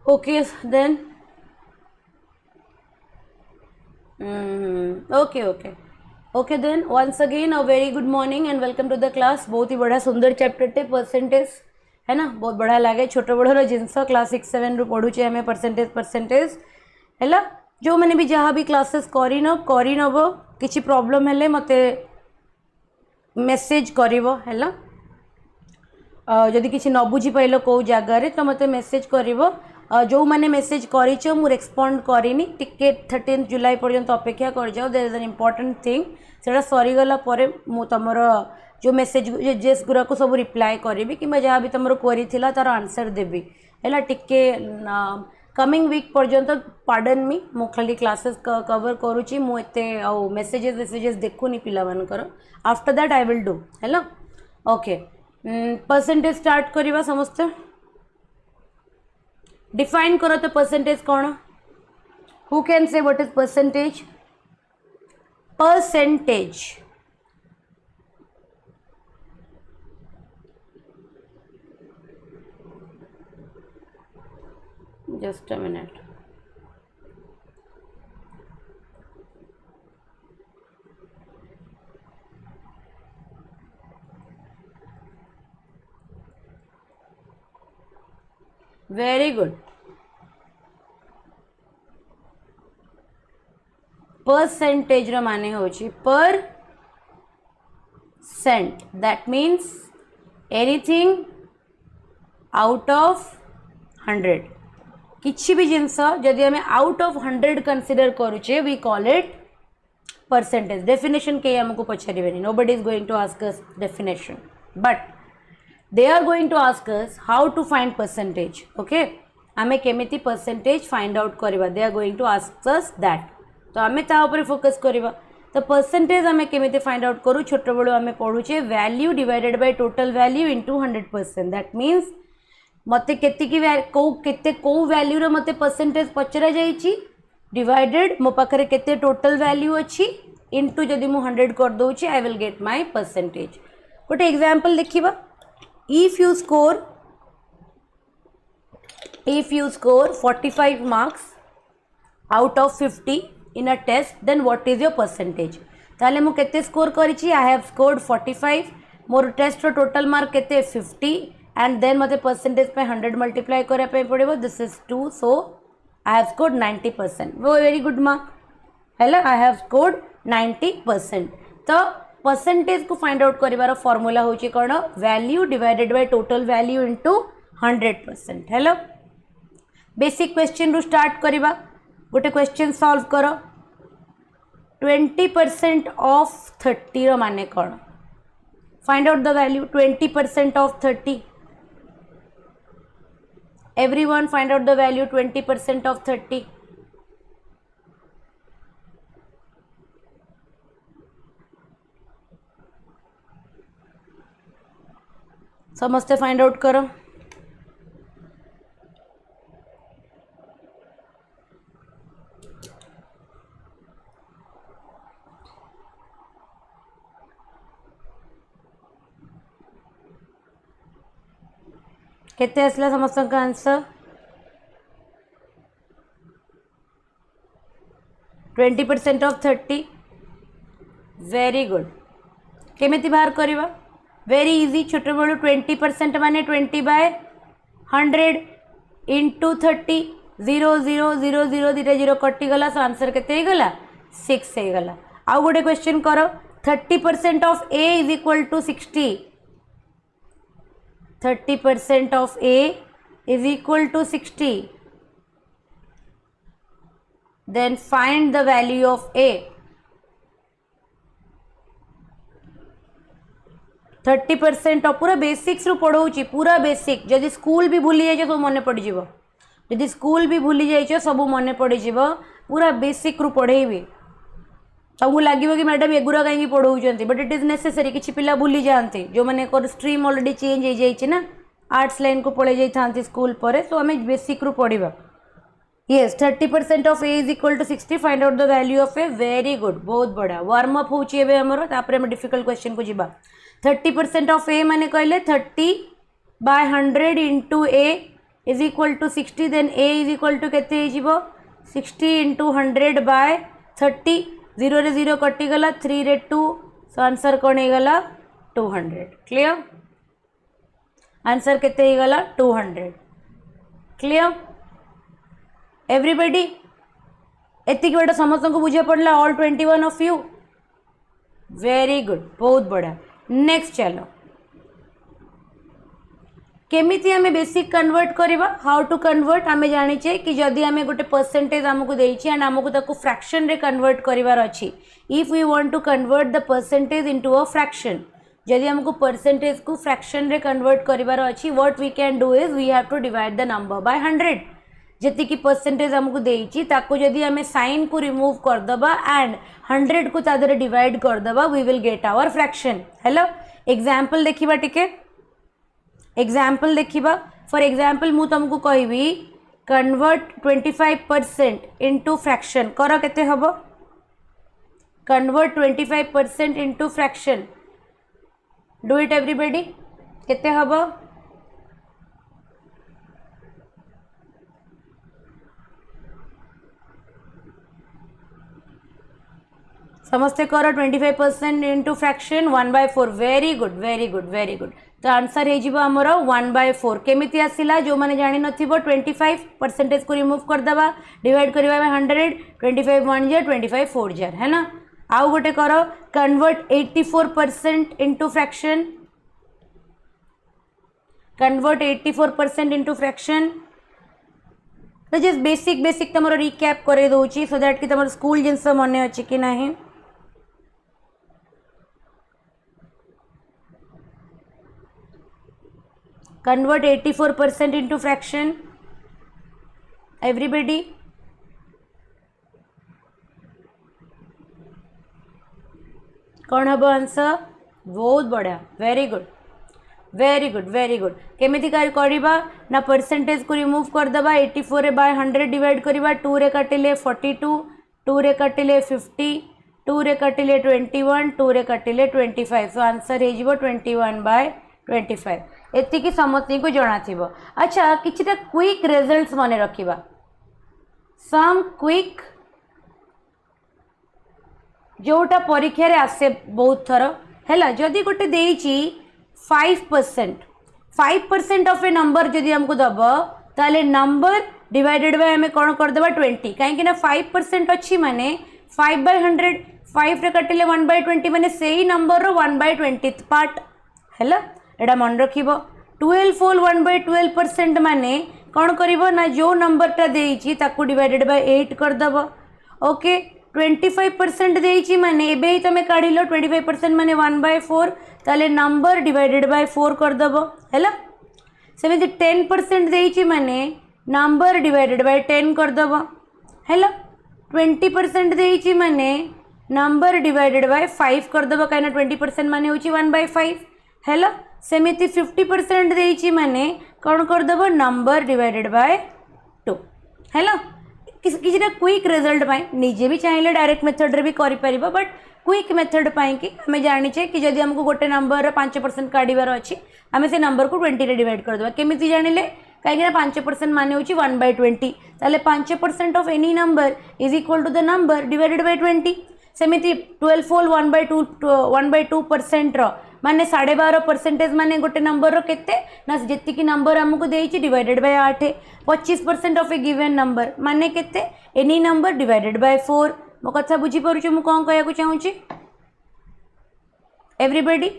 Okay, then. Okay, okay. Okay, then once again a very good morning and welcome to the class. बहुत ही बड़ा सुंदर chapter टे percentage है ना, बहुत बड़ा लगे छोट बड़र जिनस क्लास 6-7 रु पढ़ुचे आम परसेंटेज है जो मैंने भी जहाँ भी क्लासेस करनब किसी प्रॉब्लम है मत मेसेज कर है जदि किसी न बुझी पाइल कौ जगार तो मत मेसेज कर जो मैंने मेसेज कर मु रेस्पॉन्ड करनी टिके 13 जुलाई पर्यंत अपेक्षा कर जाओ. There is an important thing से सरीगला मु तुमर जो मेसेजेस गुराक सब रिप्लाय करी कि जहाँ भी तुम क्वेरी थी तार आंसर देवी है टिके कमिंग वीक पर्यंत पार्डन मी मु खाली क्लासेस कवर करुच्ची मुझे मेसेजेस देखुनी पिलामानकर after that I will do है. ओके परसेंटेज स्टार्ट करवा समस्ते डिफाइन करो तो परसेंटेज कौन who can say what is percentage just a minute very good percentage रो माने होची per cent that means anything out of 100 किसी भी जिनस जदि आम आउट ऑफ 100 कंसीडर करुचे we call it percentage. Definition के आमको पचारे nobody is going to ask us definition but they are going to ask us how to find percentage. okay आमे केमिति परसेंटेज फाइंड आउट करवा they are going to ask us that तो आमे ता ऊपर फोकस करवा. तो परसेंटेज आमे केमिति फाइंड आउट करू छोट बड़ो आमे पढुचे value divided by total value into 100%. That means मते केते की केते को वैल्यू रे मते परसेंटेज पचरा जाईची डिवाइडेड मो पाखरे केते टोटल वैल्यू अछि इनटू जदि मु 100 कर दोची I will get my percentage. गोटे एग्जांपल देखिबा if you score 45 marks out of 50 in a test then what is your percentage. ताले मु केते स्कोर करिछि I have scored 45 मोर टेस्ट रो टोटल मार्क केते 50 एंड देन मते परसेंटेज पे 100 मल्टीप्लाई करे पे पड़िबो this is 2 so I have scored 90%. वो very good mark hello I have scored 90%. तो परसेंटेज को फाइंड आउट करिवार फॉर्मूला होची कोन value divided by total value into 100%. Hello basic question रु स्टार्ट करिवा. गोटे क्वेश्चन सॉल्व करो 20% ऑफ 30 रो माने कोन find out the value 20% of 30 everyone find out the value 20% of 30. समस्ते फाइंड आउट करो. केते आसला समस्त का आंसर 20% ऑफ 30. वेरी गुड केमिति बाहर करवा वेरी इजी छोट बड़ू 20% माने 20/100 इंटू 30 0 0 0 0 दुटा 0 कटिगला सो आंसर केते गला 6 हो गला. आउ गोटे क्वेश्चन करो 30% of a is equal to 60. 30% of a is equal to 60. Then find the value of a. 30% पूरा बेसिक्स रु पढ़ाऊँगी पूरा बेसिक जदि स्कूल भी भूली जाइए सब मन पड़ जाव जदि स्कूल भी भूली जाइए सब मन पड़ जाव पूरा बेसिक रु पढ़ेबी तुमको लगे कि मैडम एगुरा कहीं पढ़ाऊँ बट इट इज नेसेसरी किसी पिला भूली जाते जो मैंने स्ट्रीम ऑलरेडी चेंज हो जाइए ना आर्ट्स लाइन को पढ़े जाते स्कूल पर सो आम बेसिक रु पढ़ा. Yes 30% of a is equal to 60. Find out the value of a. Very good बहुत बढ़िया वार्म अप होमर डिफिकल्ट क्वेश्चन को जीवा. 30% ऑफ ए माने कहले 30/100 into a is equal to 60 then a is equal to केते हो 60 इंटू 100 बाय 30 0 रे 0 कटिगला 3 रे 2 सो आंसर कौन होगला 200 क्लियर आंसर केते होगला 200 क्लियर एवरीबॉडी एतिक बेटा समस्त को बुझे पड़ला all 21 of you very good बहुत बढ़िया नेक्स्ट चलो केमिति आमे बेसिक कन्वर्ट करबा हाउ टू कन्वर्ट आमे जानिचे कि जदि आमे गोटे परसेंटेज हमको देइछि एंड हमको ताको फ्रैक्शन रे कन्वर्ट करिवार अछि if we want to convert the percentage into a fraction जदि हमको परसेंटेज को फ्रैक्शन रे कन्वर्ट करिवार अछि what we can do is we have to divide the number by 100 जति की परसेंटेज हमको देइछि ताको जदि आमे साइन को रिमूव कर दबा एंड 100 को तादर डिवाइड कर दबा we will get our fraction हेलो एग्जांपल देखिबा टिके एग्जाम्पल देखिबा फॉर एग्जाम्पल मु तुमको कहबी कन्वर्ट 25% इनटू फ्रैक्शन कर केते हबो convert 25% into fraction do it everybody केते हबो समस्ते कर 25% into fraction 1/4 very good very good very good तो आंसर हो आमर 1/4 केमिति आसिला जो माने जानि नथिबो 25% को रिमूव कर दबा डिवाइड करबा 100 25 1 जार 25 4 जार है ना आउ गोटे करो convert 84% into fraction convert 84% into fraction तो जस्ट बेसिक बेसिक तमरो रिकैप करे दोची सो दैट कि तमरो स्कूल जिंस मने अछि कि नाही convert 84% into fraction everybody कौन हम आंसर बहुत बढ़िया very good very good very good केमिति करबा ना परसेंटेज को रिमूव कर दबा 84 रे बाय 100 डिवाइड करबा 2 रे कटिले 42 2 रे कटिले 50 2 रे कटिले 21 2 रे कटिले 25 सो आंसर हो 21/25 एतिकी समस्ती को जना थिबो अच्छा किछिटा क्विक रिजल्ट्स माने रखिबा सम क्विक जोटा परीक्षा रे आसे बहुत थर हैला जदी गोटे देइची 5% ऑफ ए नंबर जदी हमको दबो ताले नंबर डिवाइडेड बाय हमें कोन कर देबा 20 काहे कि ना 5% अछि माने 5/100 5 रे कटिले 1/20 माने सेही नंबर रो 1/20th पार्ट हैला एडा मन रखिबो 12 फोल 1/12% माने कौन करिबो ना जो नंबर टा देइची ताकू डिवाइडेड बाय 8 कर दबो ओके 25% देइची माने एबे ही तमे काढिलो 25% माने 1/4 ताले नंबर डिवाइडेड बाय 4 कर दबो हैला सेमिति 10% देइची माने नंबर डिवाइडेड बाय 10 कर दबो हैला 20% देइची माने नंबर डिवाइडेड बाय 5 कर दबो काइना 20% माने होची 1/5 हैला सेमिति 50% देइची माने कौन कर दबो नंबर डिवाइडेड बाय 2 हैला किसीटा क्विक रिजल्ट पाई निजे भी चाहिए डायरेक्ट मेथड रे भी करि परिबो बट क्विक मेथड पाई कि हमें जानिचे कि जदि हमको गोटे नंबर 5% काढिबार अछि हमें से नंबर को 20 रे डिवाइड कर दबा केमिति जानिले काहे कि 5% माने होची 1/20 ताले 5% of any number is equal to the number divided by 20 सेमिति 12 फोल 1/2% रो माने 12.5% माने गोटे नंबर रो केते ना जेति की नंबर हमको देइची divided by 8 25% of a given number माने केते एनी नंबर डिवाइडेड बाय 4 मो कथा बुझी परछु मु कोन कहया को चाहूची एवरीबॉडी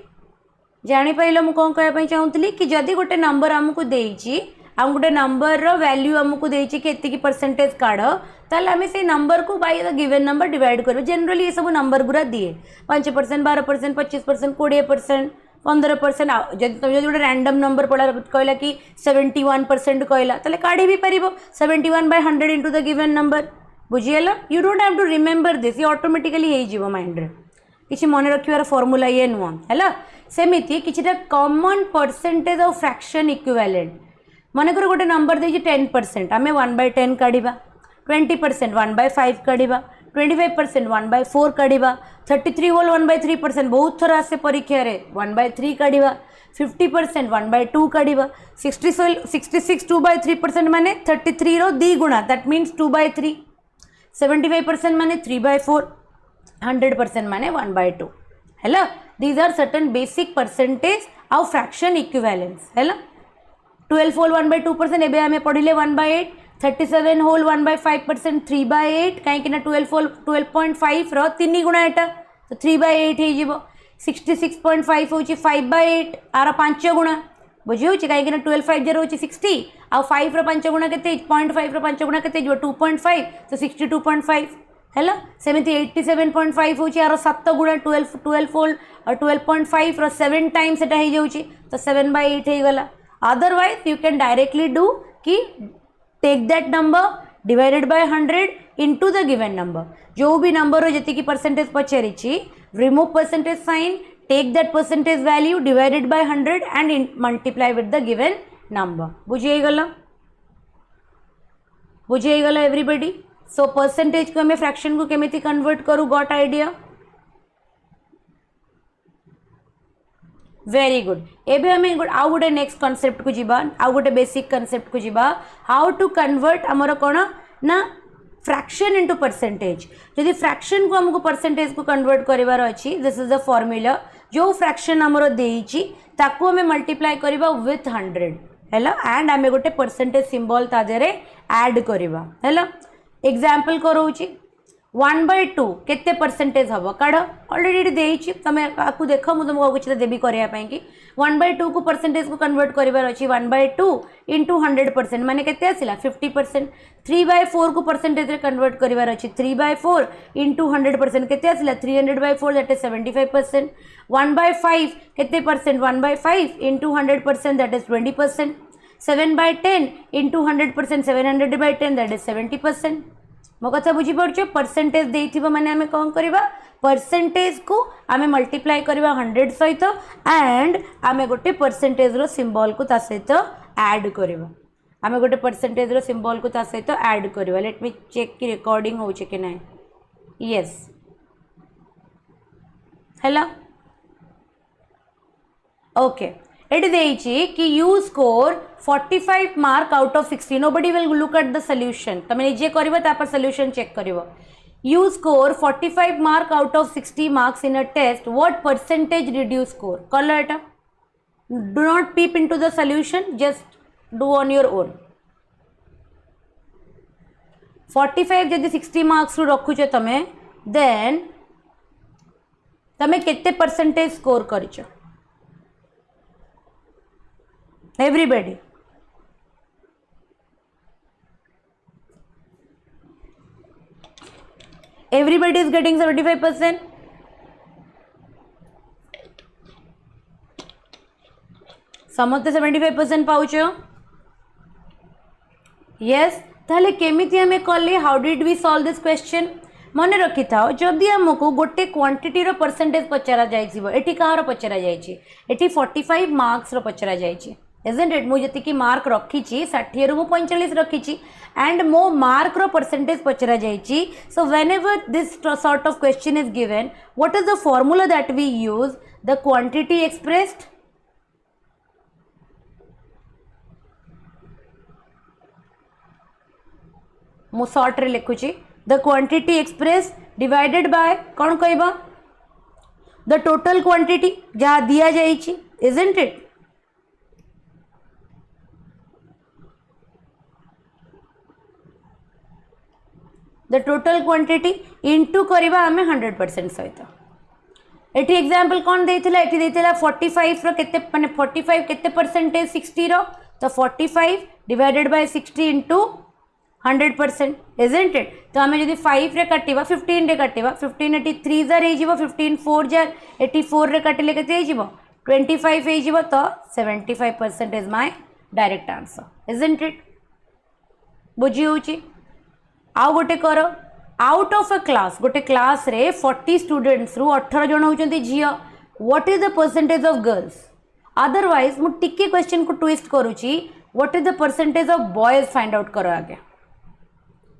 जानि पाइलो मु कोन कहया पई चाहूतली कि जदी गोटे नंबर हमको देइची हम गोटे नंबर रो वैल्यू हमको देइची कि एति की परसेंटेज काढो ताले हमें से नंबर को by the given number divide करो जनरली ये सब नंबर गुरा दिए 5% 12% 25% 20% 15% जदि तुम जो रैंडम नंबर पड़ा कहला कि 71% कहला ताले काढी भी परिबो 71/100 इनटू द गिवन नंबर बुझियला you don't have to remember this ये ऑटोमेटिकली हे जीवो माइंड रे किछि मन रखिवार फार्मूला ये नुवा हैला सेमिति किछिटा common percentage of fraction equivalent मन कर गोटे नंबर देछि 10% हमें 1/10 काढिबा 20% 1/5 काढिबा 25% 1/4 काढ़ा 33 होल 1/3% बहुत थर आसे परीक्षा रे 1/3 काढ़ा 50% 1/2 काढ़ा 66 2/3% माने 33 रो 2 गुणा दैट मीन्स 2/3 75% माने 3/4 100% माने 1/2 है। These are certain basic percentage आउ फ्रैक्शन इक्विवेलेंस है। 12 होल 1/2% एबे आमे पढ़िले 1/8 37 होल 1/5% 3/8 कहीं ना 12 होल 12.5 रो 3 गुणा एटा तो 3/8 हे जिवो 66.5 होची 5/8 आर 5 गुणा बुझी होची कहीं ना 12 5 0 होची 60 आ 5 रो 5 गुणा केते 0.5 रो 5 गुणा केते जिवो 2.5 तो 62.5 है। सेमती 87.5 होची आर 7 गुणा 12 होल 12.5 रो 7 टाइम्स एटा हे जाउची तो 7/8 हे गला। Otherwise you can directly do कि take that number divided by 100 into the given number जो भी नंबर हो जति की परसेंटेज पचारि remove percentage sign take that percentage value divided by 100 and multiply with the given number. बुझे गला everybody. So percentage को हमें फ्रैक्शन को केमिति कन्वर्ट करू गॉट आइडिया वेरी गुड। एबे हमें आउ गोटे नेक्स्ट कॉन्सेप्ट को जीवा आउ गोटे बेसिक कॉन्सेप्ट को जीवा हाउ टू कन्वर्ट आमर कौन ना फ्रैक्शन इनटू परसेंटेज। जदि फ्रैक्शन को हमको परसेंटेज को कन्वर्ट करिवार अछि दिस इज द फॉर्मूला जो फ्रैक्शन हमरो देइछि ताको हमें मल्टीप्लाई करिवा विथ 100 हैला एंड हमें गोटे परसेंटेज सिंबल ता देरे ऐड करिवा हैला। एग्जांपल करौछि 1/2 केते परसेंटेज हम काढ़ अलरेडी देइछि तमे आकु देख मु तुमको कुछ देबी करिया पई कि 1/2 को परसेंटेज को कन्वर्ट करिवार अछि 1/2 इनटू 100% माने केते आसिला 50%। 3/4 को परसेंटेज रे कन्वर्ट करिवार अछि 3/4 इनटू 100% केते आसिला 300/4 दैट इज 75%। 1/5 केते percent 1/5 into 100% that is 20%। 7/10 into 100% 700/10 that is 70%। मो कथा बुझी पड़छ परसेंटेज देइथिबो माने हमें कौन करबा परसेंटेज को आमे मल्टीप्लाई करबा 100 सहित एंड आमे गोटे परसेंटेज रो सिंबल को ता सहित ऐड करबा आमे गोटे परसेंटेज रो सिंबल को ता सहित ऐड करबा। लेट मी चेक कि रिकॉर्डिंग होचे कि नै यस हैला ओके। एटी देइछि कि you score 45 mark out of 60 nobody will look at the solution तमे जे करबो ता पर सॉल्यूशन चेक करिवो। You score 45 mark out of 60 marks in a test what percentage did you score कल एटा do not peep into the solution just do on your own. 45 जदि 60 marks रु रखुछ तमे देन तमे केते परसेंटेज स्कोर करिछ everybody is getting 75%। समस्ते 75% पाउछ yes ताले केमिति हमें कले how did we solve this question मन रखी था जदि आमको गोटे क्वांटिटी रो परसेंटेज पचरा जाइछिबो एठी कहार पचरा जाइछि एठी 45 मार्क्स रो पचरा जाइछि isn't it मु जति की मार्क रखी 60 रु 45 रखी एंड मो मार्क रो परसेंटेज पचरा जाइछि। So whenever this sort of question is given what is the formula that we use the quantity expressed मु शॉर्ट रे लिखुछि the quantity express divided by कौन कहबा द टोटल क्वांटिटी जहाँ दिया जाइछि isn't it the total quantity into करबा हमें 100% सहित। एठी एग्जांपल कौन देथिला एठी देथिला 45 रो केते माने 45 केते परसेंटेज 60 रो तो 45 divided by 60 into 100% isn't it। तो हमें जदि 5 रे काटिबा 15 रे काटिबा 15 एटी 3 जार हे जिवो 15 4 जार 84 रे काटिले केते हे जिवो 25 हे जिवो तो 75% is my direct answer isn't it। बुझी होची आउ गोटे कर आउट ऑफ अ क्लास गोटे क्लास रे 40 स्टूडेंट्स रु 18 जन होचंती झियो what is the percentage of girls. Otherwise मु टिके क्वेश्चन को ट्विस्ट करूची what is the percentage of boys find out करो आगे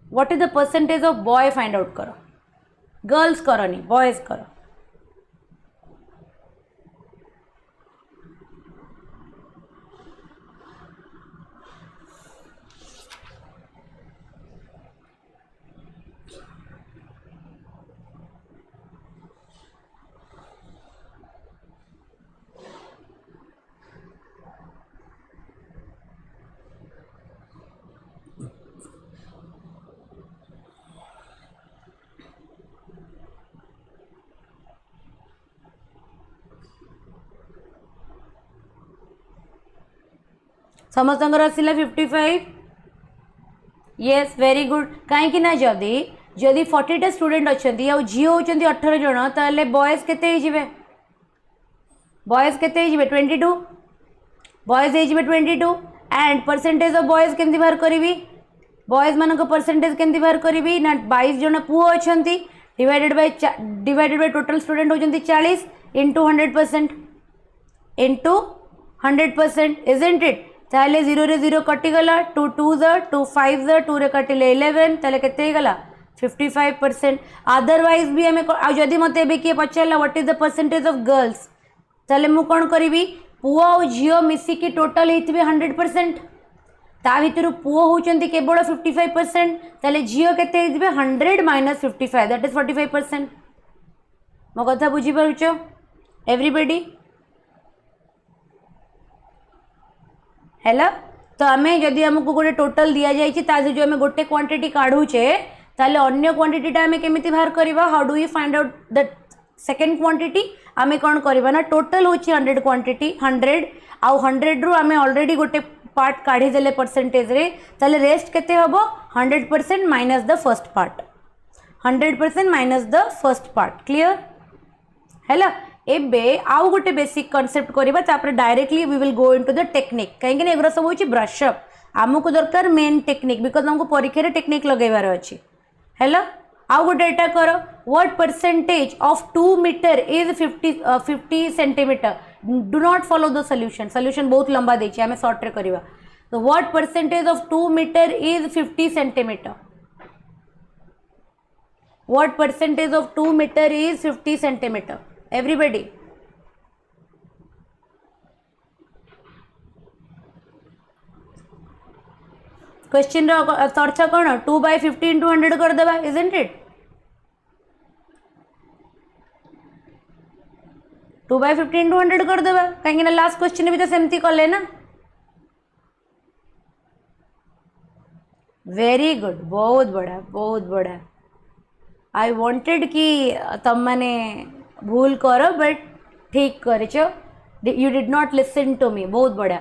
what is the percentage of boy find out करो गर्ल्स करनी, बॉयज कर। समस्त आसला 55। Yes very good. कहीं ना जदि जदि 40टा स्टूडेंट अच्छा आ झी होती 18 जन ताले बॉयज के बॉयज के 22 बॉयज हो 22 एंड परसेंटेज ऑफ बॉयज केमती बाहर करी बॉयज मान परसेंटेज केमती बाहर करी ना 22 जन पुओ अच्छा डिवाइडेड बाय टोटल स्टूडेंट होती 40 इंटू 100% इंटू 100% इजंट इट। ताले 0 रे 0 कटिगला 2 2 2 5 2 रे कटिले 11 ताले केते गला 55%। अदरवाइज भी आम जदि मत किए पचारा what is the percentage of girls ताले मु कौन करी पुओ और झील मिसिकी टोटल होते 100%। ता भितर पुओ होती केवल 55% ताले झील केते 100 माइनस 55 दैट इज 45%। मो कथा बुझी पारुछ एवरीबॉडी है। तो आम जदि आमको गोटे टोटल दि जाए जो आम गोटे क्वांटिटी काढ़ुचे ताले अन्य क्वांटिटीटा आम केमिति बाहर करवा how do you find out the second quantity आम कौन करवा ना टोटल होची 100 क्वांटिटी 100 आउ 100 रु आम ऑलरेडी गोटे पार्ट काढ़ी देले परसेंटेज रे ताले रेस्ट केते हबो 100% minus the first part 100% minus the first part clear है। एबे आउ गोटे बेसिक कॉन्सेप्ट करबा तापर directly we will go into the technique कहीं ना एगुरा सब होची ब्रशअप आमको दरकार मेन टेक्निक बिकॉज हमको परीक्षा रे टेक्निक लगेबार अछि हैला। आउ गोटे एटा करो what percentage of 2 metre is 50 centimetre do not follow the solution बहुत लंबा देछि आमे शॉर्ट रे करबा। तो what percentage of 2 metre is 50 centimetre what percentage of 2 metre is 50 centimetre everybody question अर्थ कौन 2 by 50 into 100 कर देबा isn't it 2 by 50 into 100 कर देबा कहीं ना लास्ट क्वेश्चन भी तो सेमती कले ना। वेरी गुड बहुत बड़ा आई वांटेड कि तुम माने भूल करो बट ठीक कर you did not listen to me बहुत बढ़िया।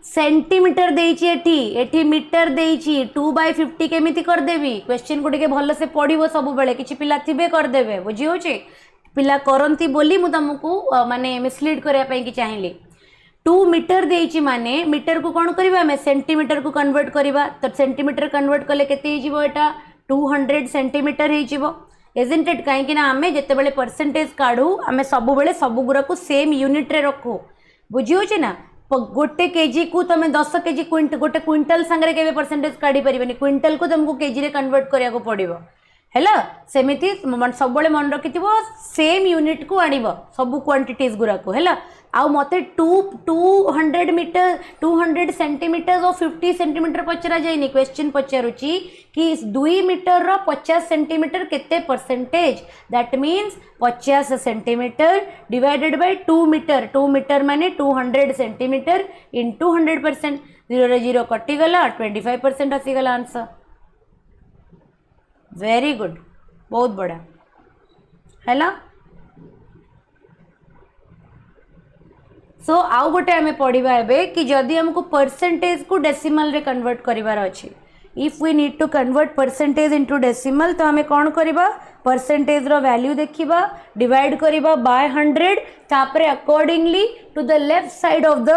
सेंटीमीटर देती मीटर देती 2 by 50 केमिति करदेवी क्वेश्चन को टिके भल से पढ़ो सब बेले कि पिला थे करदे बुझी हो पिला करती बोली मु तुमको माने मिसलीड करने की चाहिए 2 मीटर देती माने मीटर को कौन करवा सेंटीमीटर को कन्वर्ट करवा तो सेंटीमीटर कन्वर्ट कले केते एटा 200 सेंटीमीटर हो एजेंट इट कहीं आम जिते बड़े परसेंटेज काढ़ू आम सब बेले सब गुरा को सेम यूनिट रे रखू बुझी हो ना गोटे केजी को तुम 10 केजी गोटे क्विंटल सांगे के परसेंटेज काढ़ी पारे क्विंटल को तुमको केजी रे कन्वर्ट करिया को पड़ो है सेमती सब मन रखि सेम यूनिट को आण सब क्वांटिटीज गुरा को है आउ मत 200 मीटर 200 सेंटीमीटर और 50 सेंटीमीटर पचरा जाए क्वेश्चन पचारुची कि 2 मीटर रो 50 सेंटीमीटर केते percentage that means 50 centimetre divided by 2 metre माने 200 सेंटीमीटर इंटू 100% 0 रे 0 कटिगला 25% आसीगला आंसर। वेरी गुड बहुत बड़ा है। सो आउ गोटे आम पढ़ा एवं कि जदि हमको परसेंटेज को डेसिमल रे कन्वर्ट करिवार अछि if we need to convert percentage into decimal तो आम कौन करवा परसेंटेज रो वैल्यू देखिबा डिवाइड करवा बाय 100 तापरे accordingly to the left side of the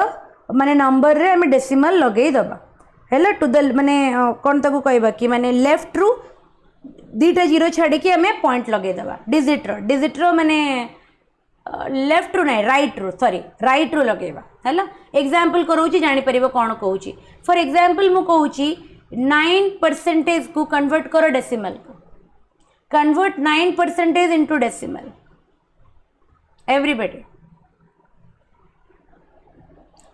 माने नंबर रे आम डेसिमल लगेई दबा हैला टू द माने कौन ताको कहबा कि माने लेफ्ट रु 2टा जीरो छाड़ी की आम पॉइंट लगेदबा डिजिट रो माने लेफ्ट रु नहीं राइट रु लगेबा हैला। एग्जांपल करूची जानि परिबो कोन कहूची फॉर एग्जांपल मु कहूची 9% को कन्वर्ट करो डेसिमल को convert 9% into decimal. Everybody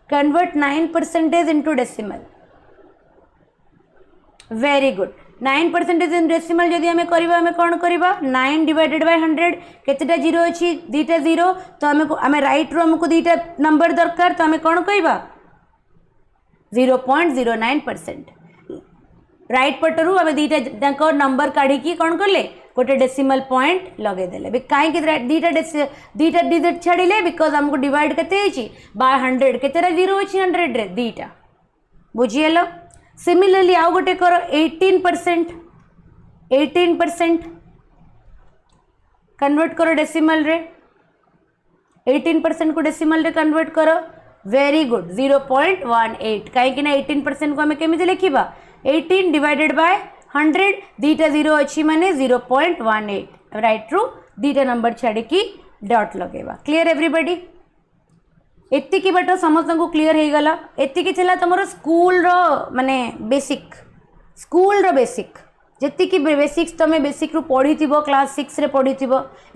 convert 9% into decimal. Very good. 9% in decimal जदि आम करें कौन करवा 9 डिवाइडेड बाय 100 केतेटा जीरो अच्छी दीटा जीरो तो आम राइट रू आमको दीटा नंबर दरकार तो आम कौन कहवा 0.09%. राइट पटरू आम दीटा नंबर काढ़ी कौन कले गोटे डेसिमल पॉइंट लगेदेले कहीं दीटा डिजिट छाड़िले बिकज आमको डिवाइड केते बाय 100 केतेटा जीरो अच्छी 100 रे दीटा बुझीगल. सिमिलरली आउ गोटे कर 18% कन्वर्ट करो डेसिमल रे 18% को डेसिमल रे कन्वर्ट करो. वेरी गुड 0.18 कहीं 18% को आम केमी लिखा 18 डिवाइडेड बाय 100 दीटा जीरो अच्छी माने 0.18 राइट रू दीटा नंबर छाड़ी डॉट लगेगा. क्लियर एवरीबॉडी एतिकी बाट समस्त को क्लीयर हो गला. एतिकी थिला तुम स्कूल रो माने बेसिक स्कूल रो बेसिक जेतिकी बेसिक्स तुम बेसिक रू पढ़ी थी क्लास 6 रे पढ़ी थी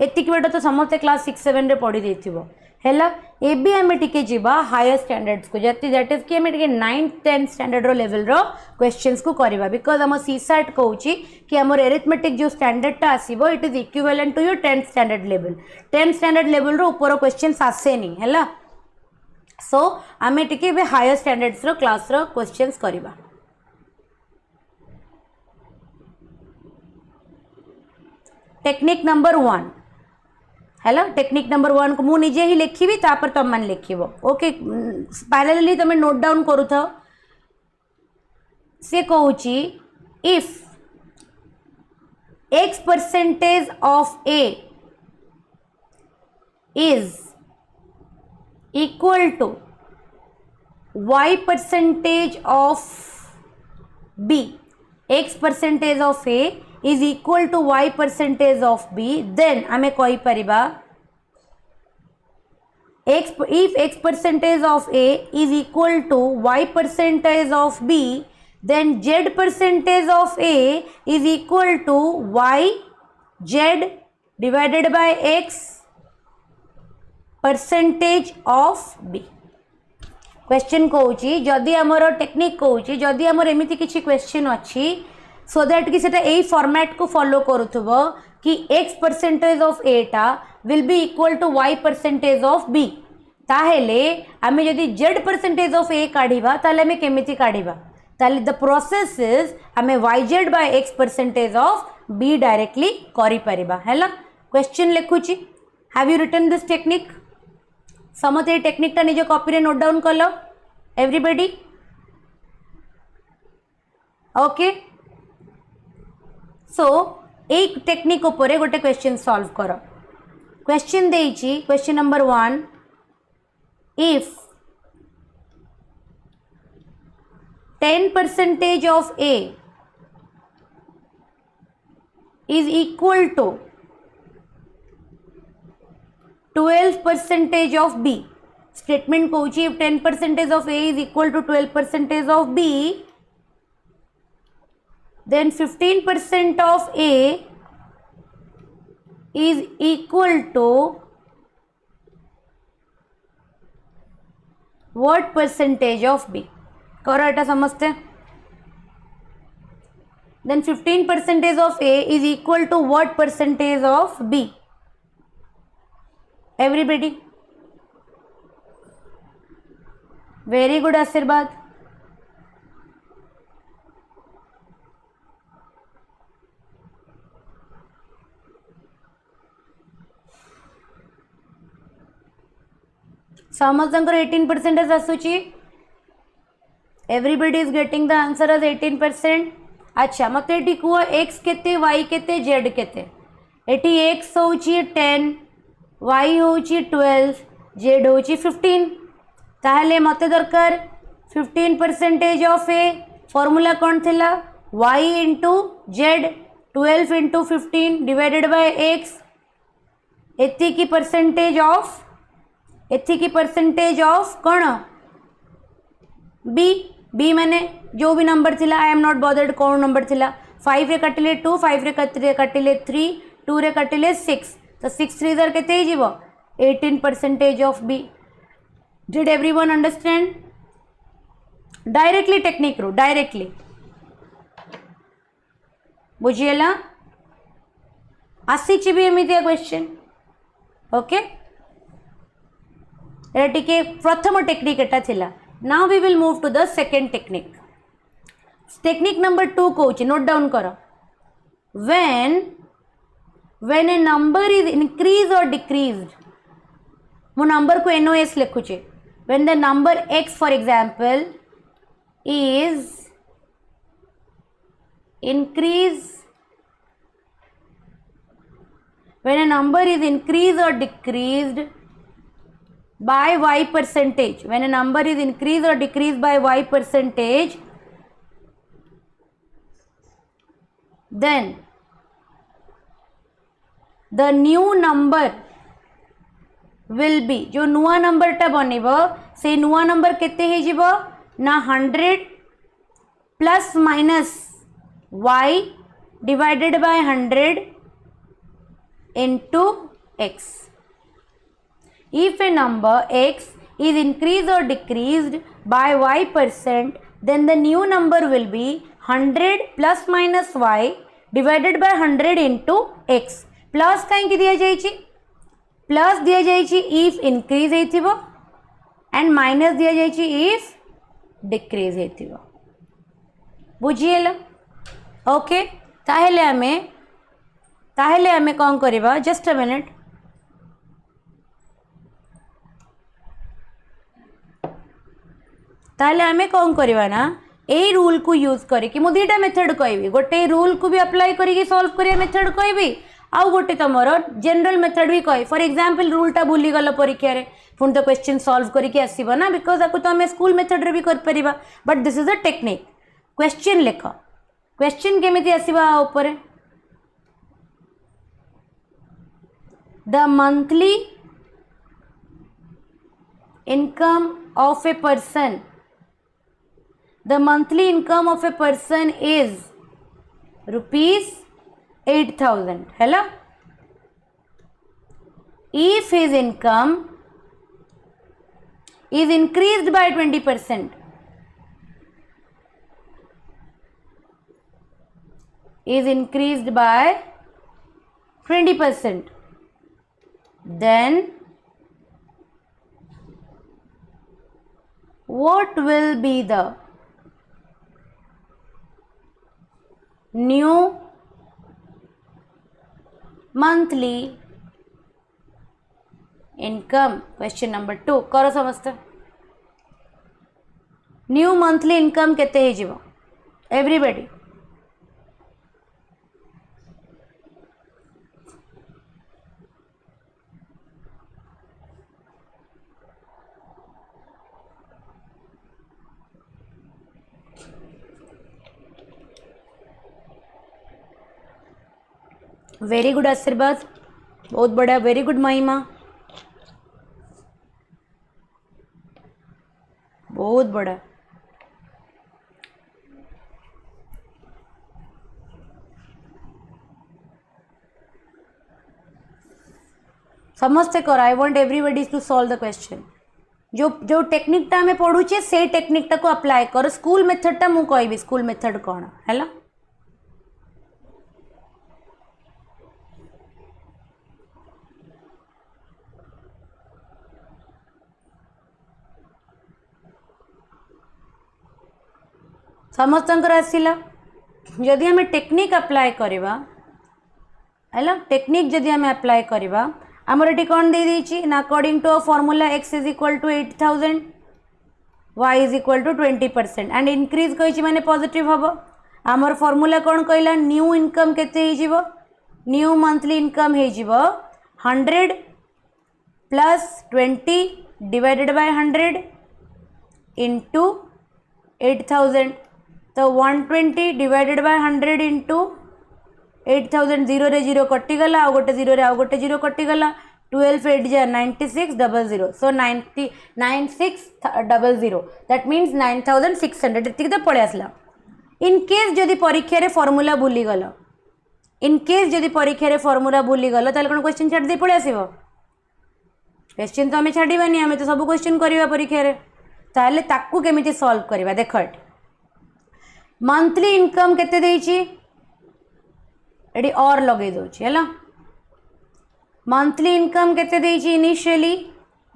एतिकी बाट तो समस्ते क्लास 6-7 रे पढ़ी देथिबो हैला. एबी आमे टिके जीवा हायर स्टैंडर्ड्स को जति दैट इज कि आमे टिके 9th-10th स्टैंडर्ड रो लेवल रो क्वेश्चंस को करबा बिकॉज हम सीसैट कहूची कि हमर एरिथमेटिक जो स्टैंडर्ड टा आसीबो it is equivalent to your 10th standard level. 10th standard level रो ऊपर क्वेश्चंस आसेनी हैला. सो आमे टिके बे हायर स्टैंडर्ड्स रो क्लास रो क्वेश्चंस करबा. Technique number 1 hello technique number 1 को मु निजे ही लिखी तापर तुम मैंने लिखिबो. ओके पैरेलली तुम नोट डाउन करू था. से कहूची if x% of a is equal to y% of b, x% of a is equal to y% of b, then आमे कही परिबा if x% of a is equal to y% of b, then z% of a is equal to y z divided by x percentage of b. Question कहूची जदि आमर technique कहूची जदि आमर एमिति किछि question अच्छी सो दैट कि सेटा एई फॉर्मेट को फॉलो करूथबो कि x% ऑफ a टा will be equal to y% of b. ताहेले आमे जदि z% ऑफ a काढिबा ताले आमे केमिति काढिबा ताले द प्रोसेस इज आमे yz by x% of b directly करि परिबा हैला. क्वेश्चन लिखुची have you written this technique. समझ ये टेक्निक टा निज कॉपी रे नोट डाउन कर लो एवरीबॉडी. ओके सो एक टेक्निक ऊपर गोटे क्वेश्चन सॉल्व कर. क्वेश्चन देइची question number 1 if 10% of a is equal to 12% of b. Statement कहूची if 10% of a is equal to 12% of b, then 15% of a is equal to what percentage of b. करो एटा समझते. Then 15% of a is equal to what percentage of b. Everybody very good Ashirwad. समस्त 18% आसूची. Everybody is getting the answer as 18%. अच्छा मत ये कह x केते Y केते जेड केते. एटी एक्स होची 10 y होची 12 z होची 15. ताहले मते दरकार 15% ऑफ ए फॉर्मूला कौन थिला y into z 12 into 15 divided by x. एति की परसेंटेज ऑफ कौन b. b माने जो भी नंबर थिला आई एम नॉट बॉदर्ड कौन नंबर थिला 5 रे कटिले 2, 5 रे कटिले 3, 2 रे कटिले 6, तो 6 3 जार केते ही जीवो 18% of B. Did everyone understand? Directly technique रू डायरेक्टली बुझीगला आसी भी एमती क्वेश्चन. ओके टिके प्रथम टेक्निक एटा थिला. Now we will move to the second technique. Technique number 2 कहूँ, नोट डाउन कर. when a number is increased or decreased, मो नंबर को NOS लिखुचे. when the number x for example is increased, when a number is increased or decreased by y percentage, when a number is increased or decreased by y percentage, then the new number will be, जो नुआ number टा बनिब से नुआ number केते हे जिवो ना 100 plus minus y divided by 100 into x. If a number x is increased or decreased by y%, then the new number will be 100 plus minus y divided by 100 into x. Plus कहीं दिया जाइए, plus दिया जाइए if increase हेतिबो and minus दिया जाइए if decrease हेतिबो. बुझिएला? Okay ताहेले आमे कौन करिबा, जस्ट अ मिनिट. ताहेले आमे कौन करिबा ना ए रूल को यूज करिकि मु दुईटा मेथड कहबी. गोटे रूल को भी अप्लाई करिकि सॉल्व करिया मेथड कहबी, आउ गोटे तुमर जनरल मेथड भी कह. फॉर एग्जांपल रूलटा भूली गल परीक्षा रे पुणी तो क्वेश्चन सॉल्व करके आसीबो ना, बिकॉज आपको तो हमें स्कूल मेथड रे भी कर परिबा. But this is a technique. Question लिख, क्वेश्चन केमिति आसीबा ऊपर, the monthly income of a person, the monthly income of a person is ₹8,000. hello, if his income is increased by 20%, is increased by 20%, then what will be the new monthly income? Question number 2 करो समझते. New monthly income केते हे जीवो everybody? Very good आशीर्वाद, बहुत बढ़िया, very good महिमा, बहुत बड़ा. समझते कर. I want everybody to solve the question. जो टेक्निकटा आम पढ़ुचे से टेक्निकटा को अप्लाई कर. स्कूल मेथडटा मु कहबी स्कूल मेथड कौन है. समस्तंकर आसिला. जदि हमें टेक्निक अप्लाई करवा है, टेक्निक जदि हमें अप्लाई करवा, आमर ये कौन दे देछि ना, according to a formula x is equal to 8,000, y is equal to 20% and increase कही माने पॉजिटिव हम. आमर फॉर्मूला कौन कहला, न्यू इनकम केते हे जिवो, न्यू मंथली इनकम हे जिवो 100 प्लस 20 डिवाइडेड बाय 100 इंटू 8,000. तो 120 डिवाइडेड बाय 100 इंटू 8,000. 0 रे 0 कटिगला, आउ गोटे 0 रे आउ गोटे 0 कटिगला. 12 8 जा 9600. सो 9600 दैट मीन्स 9,600 ये तो पड़े आसला. इन केस जदि परीक्षा रे फॉर्मूला भूली गल, इन केस जदि परीक्षा रे फॉर्मूला भूली गल ताले कोन क्वेश्चन छाड़ दे पळे आसीबो? क्वेश्चन तो आम छाड़बानी, आम तो सब क्वेश्चन करवा परीक्षा रे। ताले ताकू केमिति सॉल्व करवा देख। मंथली इनकम केते देइछि एडी और लगे दोछि हैला। मंथली इनकम केते देइछि इनिशियली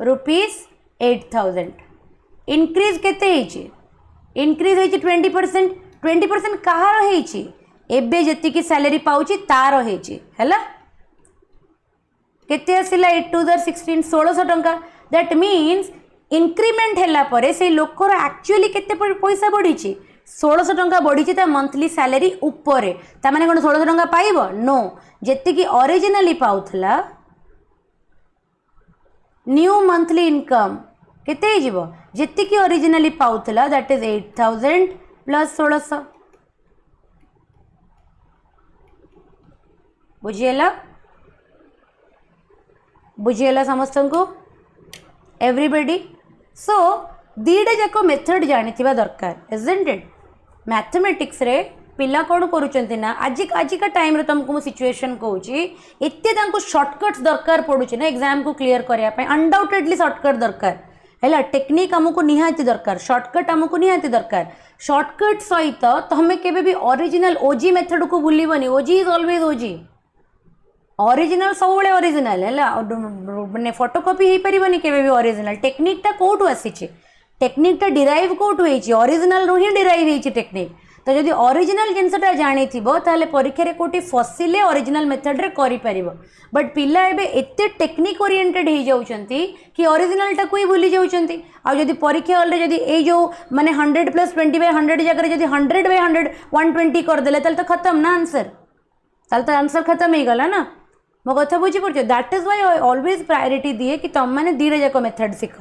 ₹8,000। इंक्रीज केते हेछि? इंक्रीज हेछि 20%। 20% कहार हेछि? एबे जति की सैलरी पाउछि तार हेछि हैला। केते आसिला 8 टू 16 1600 टंका। दैट मीन्स इंक्रीमेंट हैला परे से लोकर एक्चुअली केते पैसा बढ़िछि? 1600 टंका बढ़िछि ता मंथली सैलरी ऊपर। ता माने कोन 1600 टंका पाइबो? नो, जति की ओरिजिनली पाउथला न्यू मंथली इनकम केते हिजिबो? जति की ओरिजिनली पाउथला दैट इज 8000 प्लस 1600। बुझिएला? बुझिएला समस्त को एवरीबॉडी? सो दीटा जाक मेथड जानिथिबा दरकार, इजंट इट? मैथमेटिक्स रे पिला कौन करुचंती ना आजिका टाइम रे तुमको मु सिचुएशन कहूची एते तांको शॉर्टकट्स दरकार पड़ुची ना एग्जाम को क्लियर करिया पे। अनडाउटेडली शॉर्टकट दरकार हैला। टेक्निक हमको निहाती दरकार, शॉर्टकट हमको निहाती दरकार। शॉर्टकट सहित तमे केबे भी ओरिजिनल ओजी मेथड को भूलिबनी। ओजी इज ऑलवेज ओजी। ओरिजिनल सब बेले ओरिजिनल हैला, माने फोटोकॉपी हे परिबनी केबे भी ओरिजिनल। टेक्निक ता कोठु आसीची? टेक्निक ता डिराइव कोठु हेची? ओरिजिनल रो ही डिराइव हेची टेक्निक। तो जदि ओरिजिनल जिनसटा जानिथिबो ताले परीक्षा रे कोठी फसिले ओरिजिनल मेथड रे करि परिबो। बट पिला एबे एते टेक्निक ओरिएंटेड हे जाउचंती कि ओरिजिनल टा कोई भूली जाउचंती। आ जदि परीक्षा हॉल रे जदि ए जो माने 100+20/100 जगह जदि 100/100 120 कर देले ताले तो खत्म ना आंसर। ताले तो आंसर खत्म हे गला ना। मो कथा बुझी पड़छ? That is why I always priority दिए कि तुम माने दीटा जाक मेथड सीख।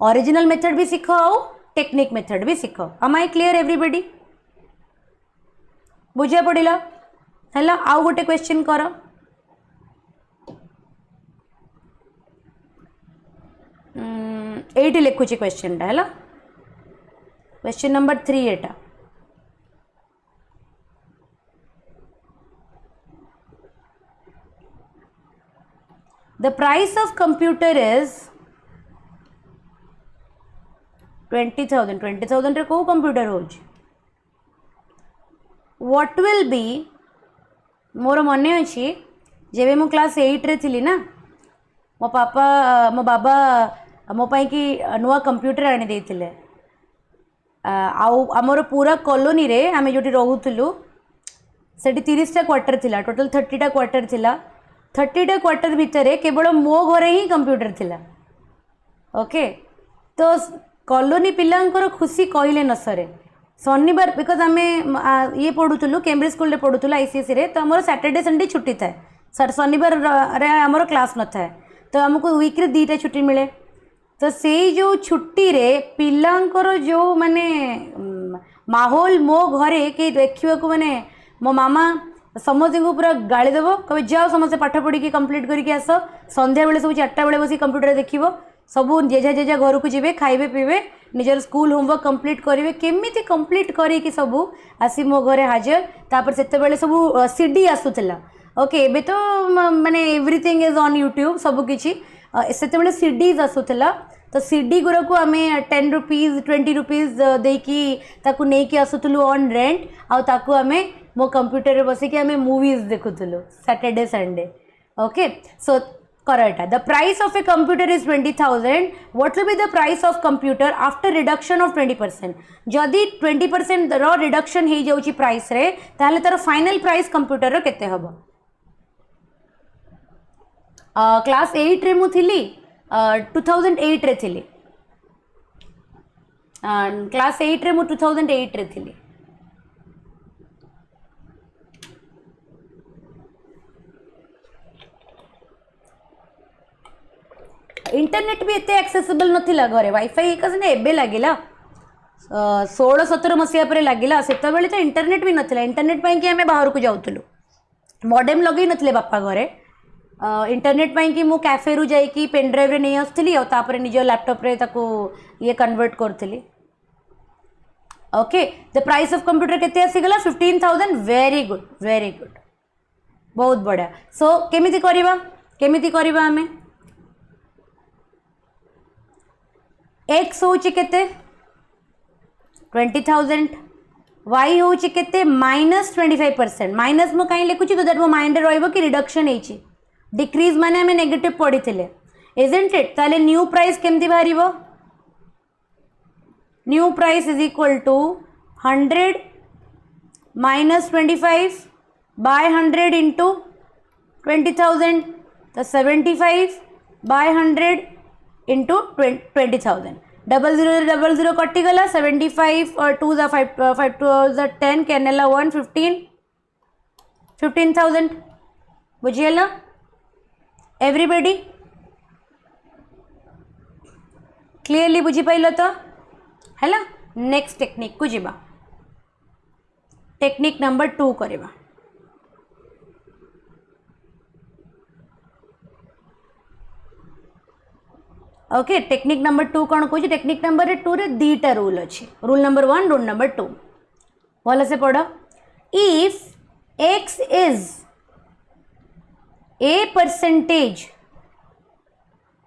ओरिजिनल मेथड भी सीख और टेक्निक मेथड भी सीख। Am I clear everybody? बुझा पड़ा है? आउ गोटे क्वेश्चन कर। एटी लिखुची क्वेश्चन टा है। Question number 3 Etah. The price of computer is 20,000. 20,000 रे को कंप्यूटर होची? What will be, मोर मने अच्छी जेबे मु क्लास 8 रे थिली ना, मो बाबा मो पाई कि नुआ कंप्यूटर आनी देथिले। आउ आमर पूरा कॉलोनी रे आमे जोटी रहउथुलु सेठी 30 टा क्वार्टर थिला। टोटल 30 टा क्वार्टर थिला। 30 टा क्वार्टर भितर केवल मो घरे ही कंप्यूटर थिला। ओके, तो कॉलोनी पिलांकर खुशी कहले न सरे। शनिवार बिकज आम ये पढ़ुलु कैम्ब्रिज स्कूल पढ़ुलु आईसीएसई रे, तो आमर सैटरडे संडे छुट्टी थाए। सर शनिवार आमर क्लास न थाए, तो आमको वीक रे 2टा छुट्टी मिले। तो से जो छुट्टी रे पिलांकर जो माने माहौल मो घरे के देखा माने मो मामा समस्त को पूरा गाड़ी देव, कहे जाओ समस्त पाठ पढ़ी कंप्लीट करके आस। संध्या बेले सब 4टा बेले बस कंप्यूटर देखिबो, सबू जेजा जेजा घर को जीवे, खाइबे पीबे, निजर स्कूल होमवर्क कंप्लीट करेंगे। केमिति कंप्लीट करी सबू आसी मो घरे हाजर। तापर सेते बेले सबू सीडी आसुतला। ओके, एबे तो माने एवरीथिंग इज ऑन यूट्यूब सब किछि। सेते बेले सीडीज आसुतला। तो सीडी गुरा को आमे 10 रुपीज 20 रुपीज देकी ताकू नेकी आसुतलु ऑन रेंट। आ ताकू आमे मो कंप्यूटर रे बसी के आमे मूवीज देखुतलु Saturday Sunday. Okay, so correct. The price of a computer is 20,000. What will be the price of computer after reduction of 20%? जदि 20% रो रिडक्शन हो जाउची प्राइस रे, ताले तार फाइनल प्राइस कंप्यूटर रो केते हबो? क्लास 8 रे मु थिली, 2008 रे थिली। क्लास 8 रे मु 2008 रे थिली। इंटरनेट भी एते एक्सेसिबल नथिला घरे। वाईफाई कसे एबे लागिला 16-17 मसिया पर लागिला। सेता बेले तो इंटरनेट भी नथिला। इंटरनेट पाई कि हमें बाहर को जाउतलु, मॉडेम लगे नथिले बापा घरे। इंटरनेट पाई कि मु कैफे रु जाई कि पेन ड्राइव रे नै आस्थली और तापर निज लैपटॉप रे ताको ये कन्वर्ट करथली। Okay the price of computer केते आसीगला 15,000 वेरी गुड बहुत बढ़िया सो केमिति करिबा हमें x होची केते 20,000 y होची केते -25% माइनस मु काई लिखुची तो दैट मो माइंड रहइबो कि रिडक्शन हेची डिक्रीज माने हमें नेगेटिव पढ़ी इजंट इट ताले न्यू प्राइस केमती बाहरिबो new price is equal to 100 minus 25 by 100 into 20,000 तो 75 by 100 into 20,000 00 कटि गला 75 और 2 जा 5 2 जा 10 कैनेला 1 15,000 बुझिएला एवरीबॉडी क्लियरली बुझी पाइल तो है ना नेक्स्ट टेक्निक को जीवा टेक्निक नंबर 2 करवा ओके टेक्निक नंबर 2 कौन कह टेक्निक नंबर 2 रे दीटा रूल अच्छे रूल नंबर 1 रूल नंबर 2 भल से पढ़ if x is a percentage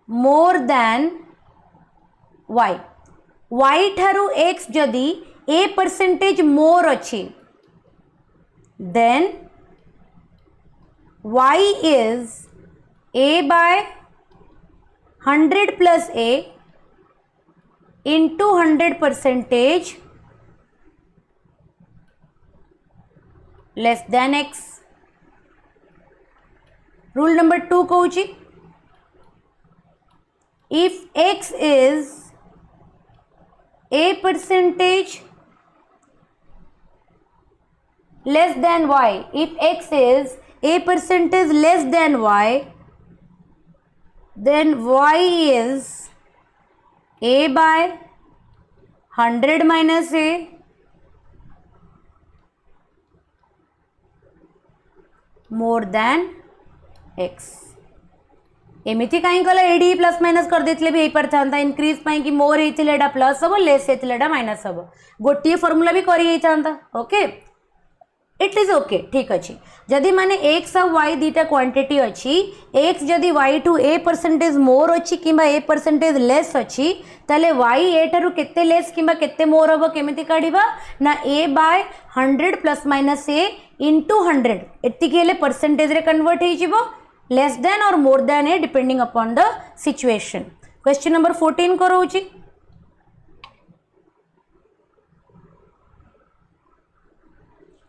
more than y y ठारू एक्स जदि ए परसेंटेज मोर अच्छी than y is a by 100 plus a into 100% less than x. Rule number 2 कहूची if x is a percentage less than y, if x is a percentage less than y, then y is a by 100 minus a more than x. एमती कहीं कला AD plus minus कर देते भी पार था increase पाई कि मोर होता plus हम लेस होता माइनस हम गोटे फॉर्मूला भी कर ओके इट इज ओके ठीक अच्छे जदि माने एक्स और वाई दीटा क्वांटिटी अच्छी एक्स जदि y to a percentage more अच्छी कि ए परसेंटेज लेस अच्छी ताले वाई ए ठारू केते लेस कि केते मोर हम केमिति काढ़िबा ना a by 100 plus minus a into 100 एतिकी हेले परसेंटेज रे कन्वर्ट हो जिवो लेस देन और more than a depending upon the situation question number 14 करोची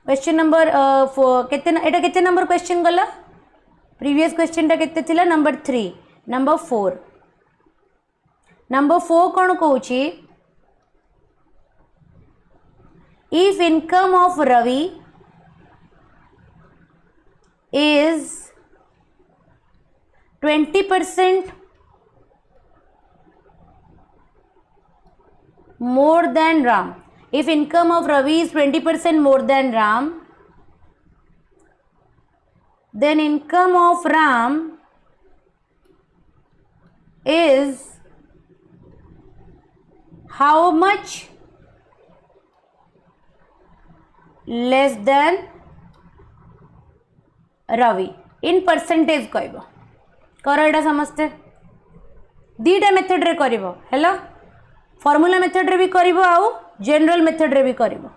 क्वेश्चन नंबर एटा केते नंबर क्वेश्चन गला प्रीवियस क्वेश्चन टा केते थिला नंबर 3 नंबर 4 कौन कहूची if income of Ravi is 20% more than Ram. If income of Ravi is 20% more than Ram, then income of Ram is how much less than Ravi? In percentage कहबो करो एटा समझते दीटा method रे करिवो हैला फॉर्मूला मेथड रे भी करिवो आउ जनरल मेथड रे भी करिवो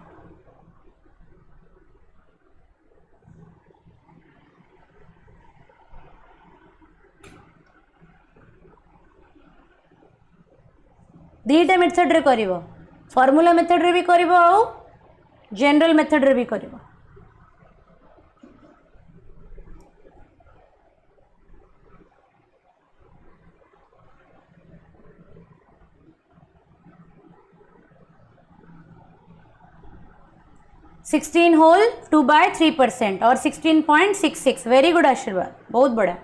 दीटा मेथड रे करिवो फॉर्मूला मेथड रे भी करिवो आउ जनरल मेथड रे भी करिवो 16 होल 2 by 3% और 16.66 वेरी गुड आशीर्वाद बहुत बड़ा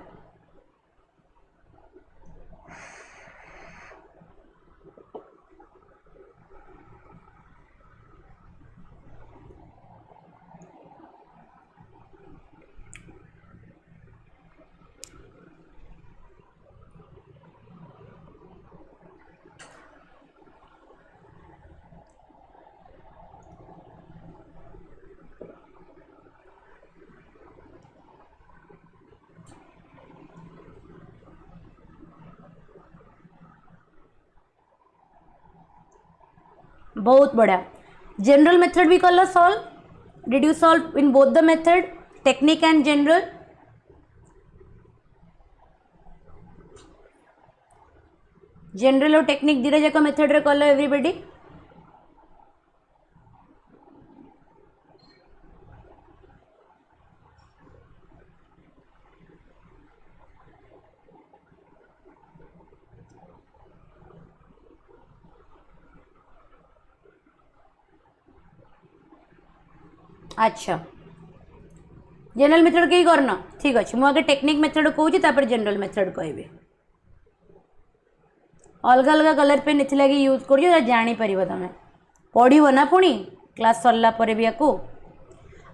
बहुत बढ़िया। जनरल मेथड भी कल solve. Did you solve in both the method, technique and general? General और टेक्निक धीरे जाक मेथड रे कल एवरीबॉडी? अच्छा, जनरल मेथड कहीं करना ठीक अच्छे। मुझे टेक्निक मेथड कहूँ तापर जनरल मेथड कहबी। अलग अलग कलर पेन इथि लगी यूज कर जापर तुम पढ़व ना पुणी क्लास सरला भी या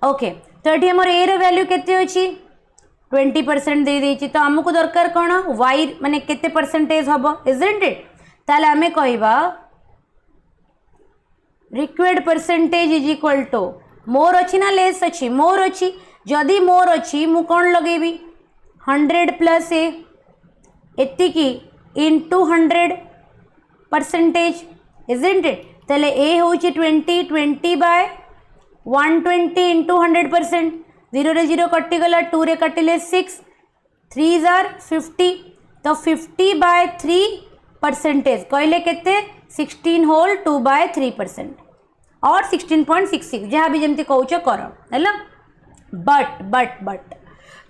ओके। तो ये आम ए वैल्यू केते अच्छी 20% दे देछि। तो आमको दरकार कौन वाई माने केते परसेंटेज हम इजंट इट? ताले आमे कहबा required percentage is equal to more अच्छी ना लेस अच्छी? मोर अच्छी। जदि मोर अच्छी मु कौन लगेबी 100 प्लस ए एतिकी इंटू 100% इजंट इट? ताले ए हूँ 20 बाय 120 इंटू 100%। 0 रे 0 कटिगला 2 रे कटिले 6 3 जार 50। तो 50 बाय 3% कहले केते 16 होल 2 बाय 3% और 16.66 जहाँ भी जमती कौच कर है। बट बट बट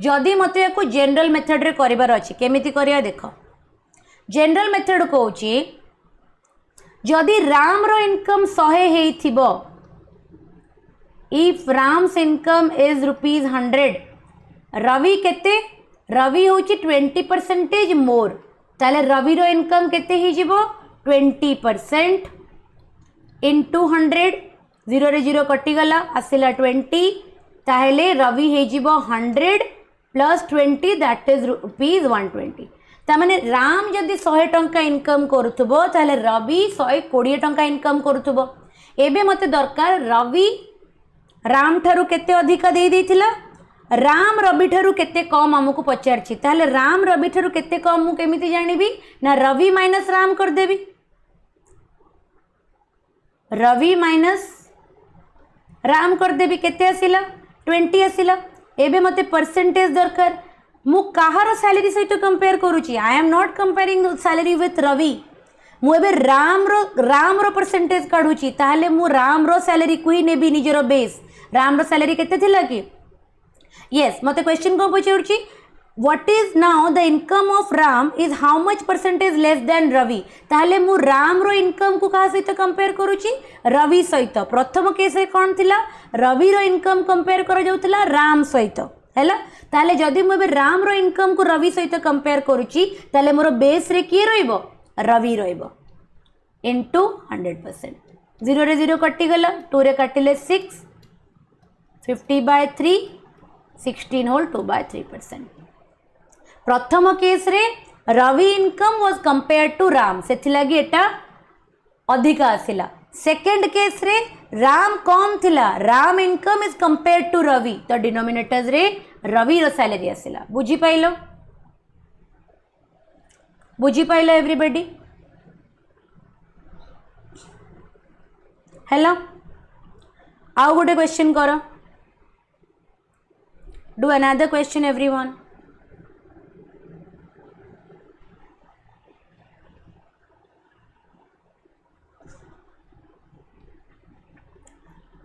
जदि मत या जनरल मेथड रे करिवार अछि केमिति करिया देख। जनरल मेथड कहूँ जदि राम रो इनकम 100 हेइथिबो, if Ram's income is ₹100, Ravi केते? रवि हूँ 20% मोर। ताले रवि रो इनकम केते ही जीवो 20% इंटू 100। 0 रे 0 कटिगला आसिला 20। ताहेले रवि हे जीवो 100 प्लस 20 दैट इज ₹120। तामाने राम जदि 100 टंका इनकम करुथबो ताहेले रवि 120 टंका इनकम करुथबो। एबे मते दरकार रवि राम ठारू केते अधिका दे देथिला, राम रवि ठारू केते कम आमको पचारछि। ताहेले राम रवि ठारू केते कम मु केमिति जानिबी ना रवि माइनस राम कर देबी। रवि माइनस राम कर देबी केते आसिला 20 आसिला। एबे मते परसेंटेज दरकार। मु काहार सैलरी सहित कंपेयर करूची? I am not comparing salary with Ravi. मु एबे राम रो परसेंटेज काढुची। ताहले मु राम रो सैलरी को ही नेबी निजरो बेस। राम रो सैलरी केते थिला कि? यस मते क्वेश्चन को पचारुची what is now the income of Ram is how much percentage less than Ravi. ताहले मु राम रो इनकम को कहा सहित कंपेयर करूची? रवि सहित। प्रथम केस रे कोन थिला रवि रो इनकम कंपेयर करा जाउतला राम सहित हैला। ताहले जदि मु राम रो इनकम को रवि सहित कंपेयर करूची ताहले मोर बेस रे किए रहिबो रवि रहिबो इंटू 100%। 0 रे 0 कटिगला 2 रे काटिले 6 50 बाय 3 16 होल 2 बाय 3%। प्रथम केस रे Ravi income was compare to Ram से लगी एटा अधिका आसिला। सेकेंड केस रे राम कम थिला, Ram income is compare to Ravi तो डिनोमिनेटर्स रे रवि रो सैलरी आसिला। बुझी पाइलो? बुझी पाइलो एवरीबॉडी? हेलो आउ गोटे क्वेश्चन करो। Do another question everyone.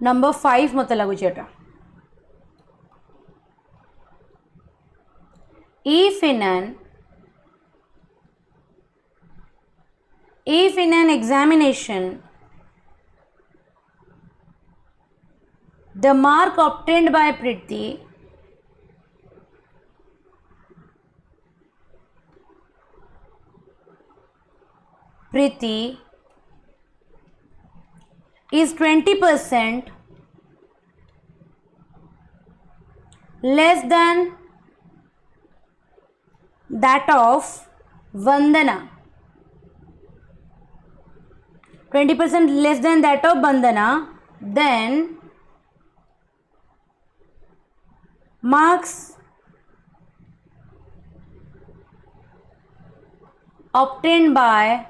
Number 5 मत लगुच एटा। If in an examination the mark obtained by Priti is 20% less than that of Vandana, 20% less than that of Vandana, then marks obtained by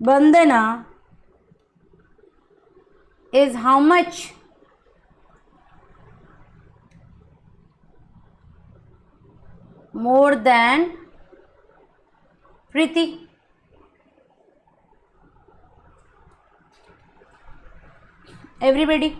Bandana is how much? More than Preeti. Everybody.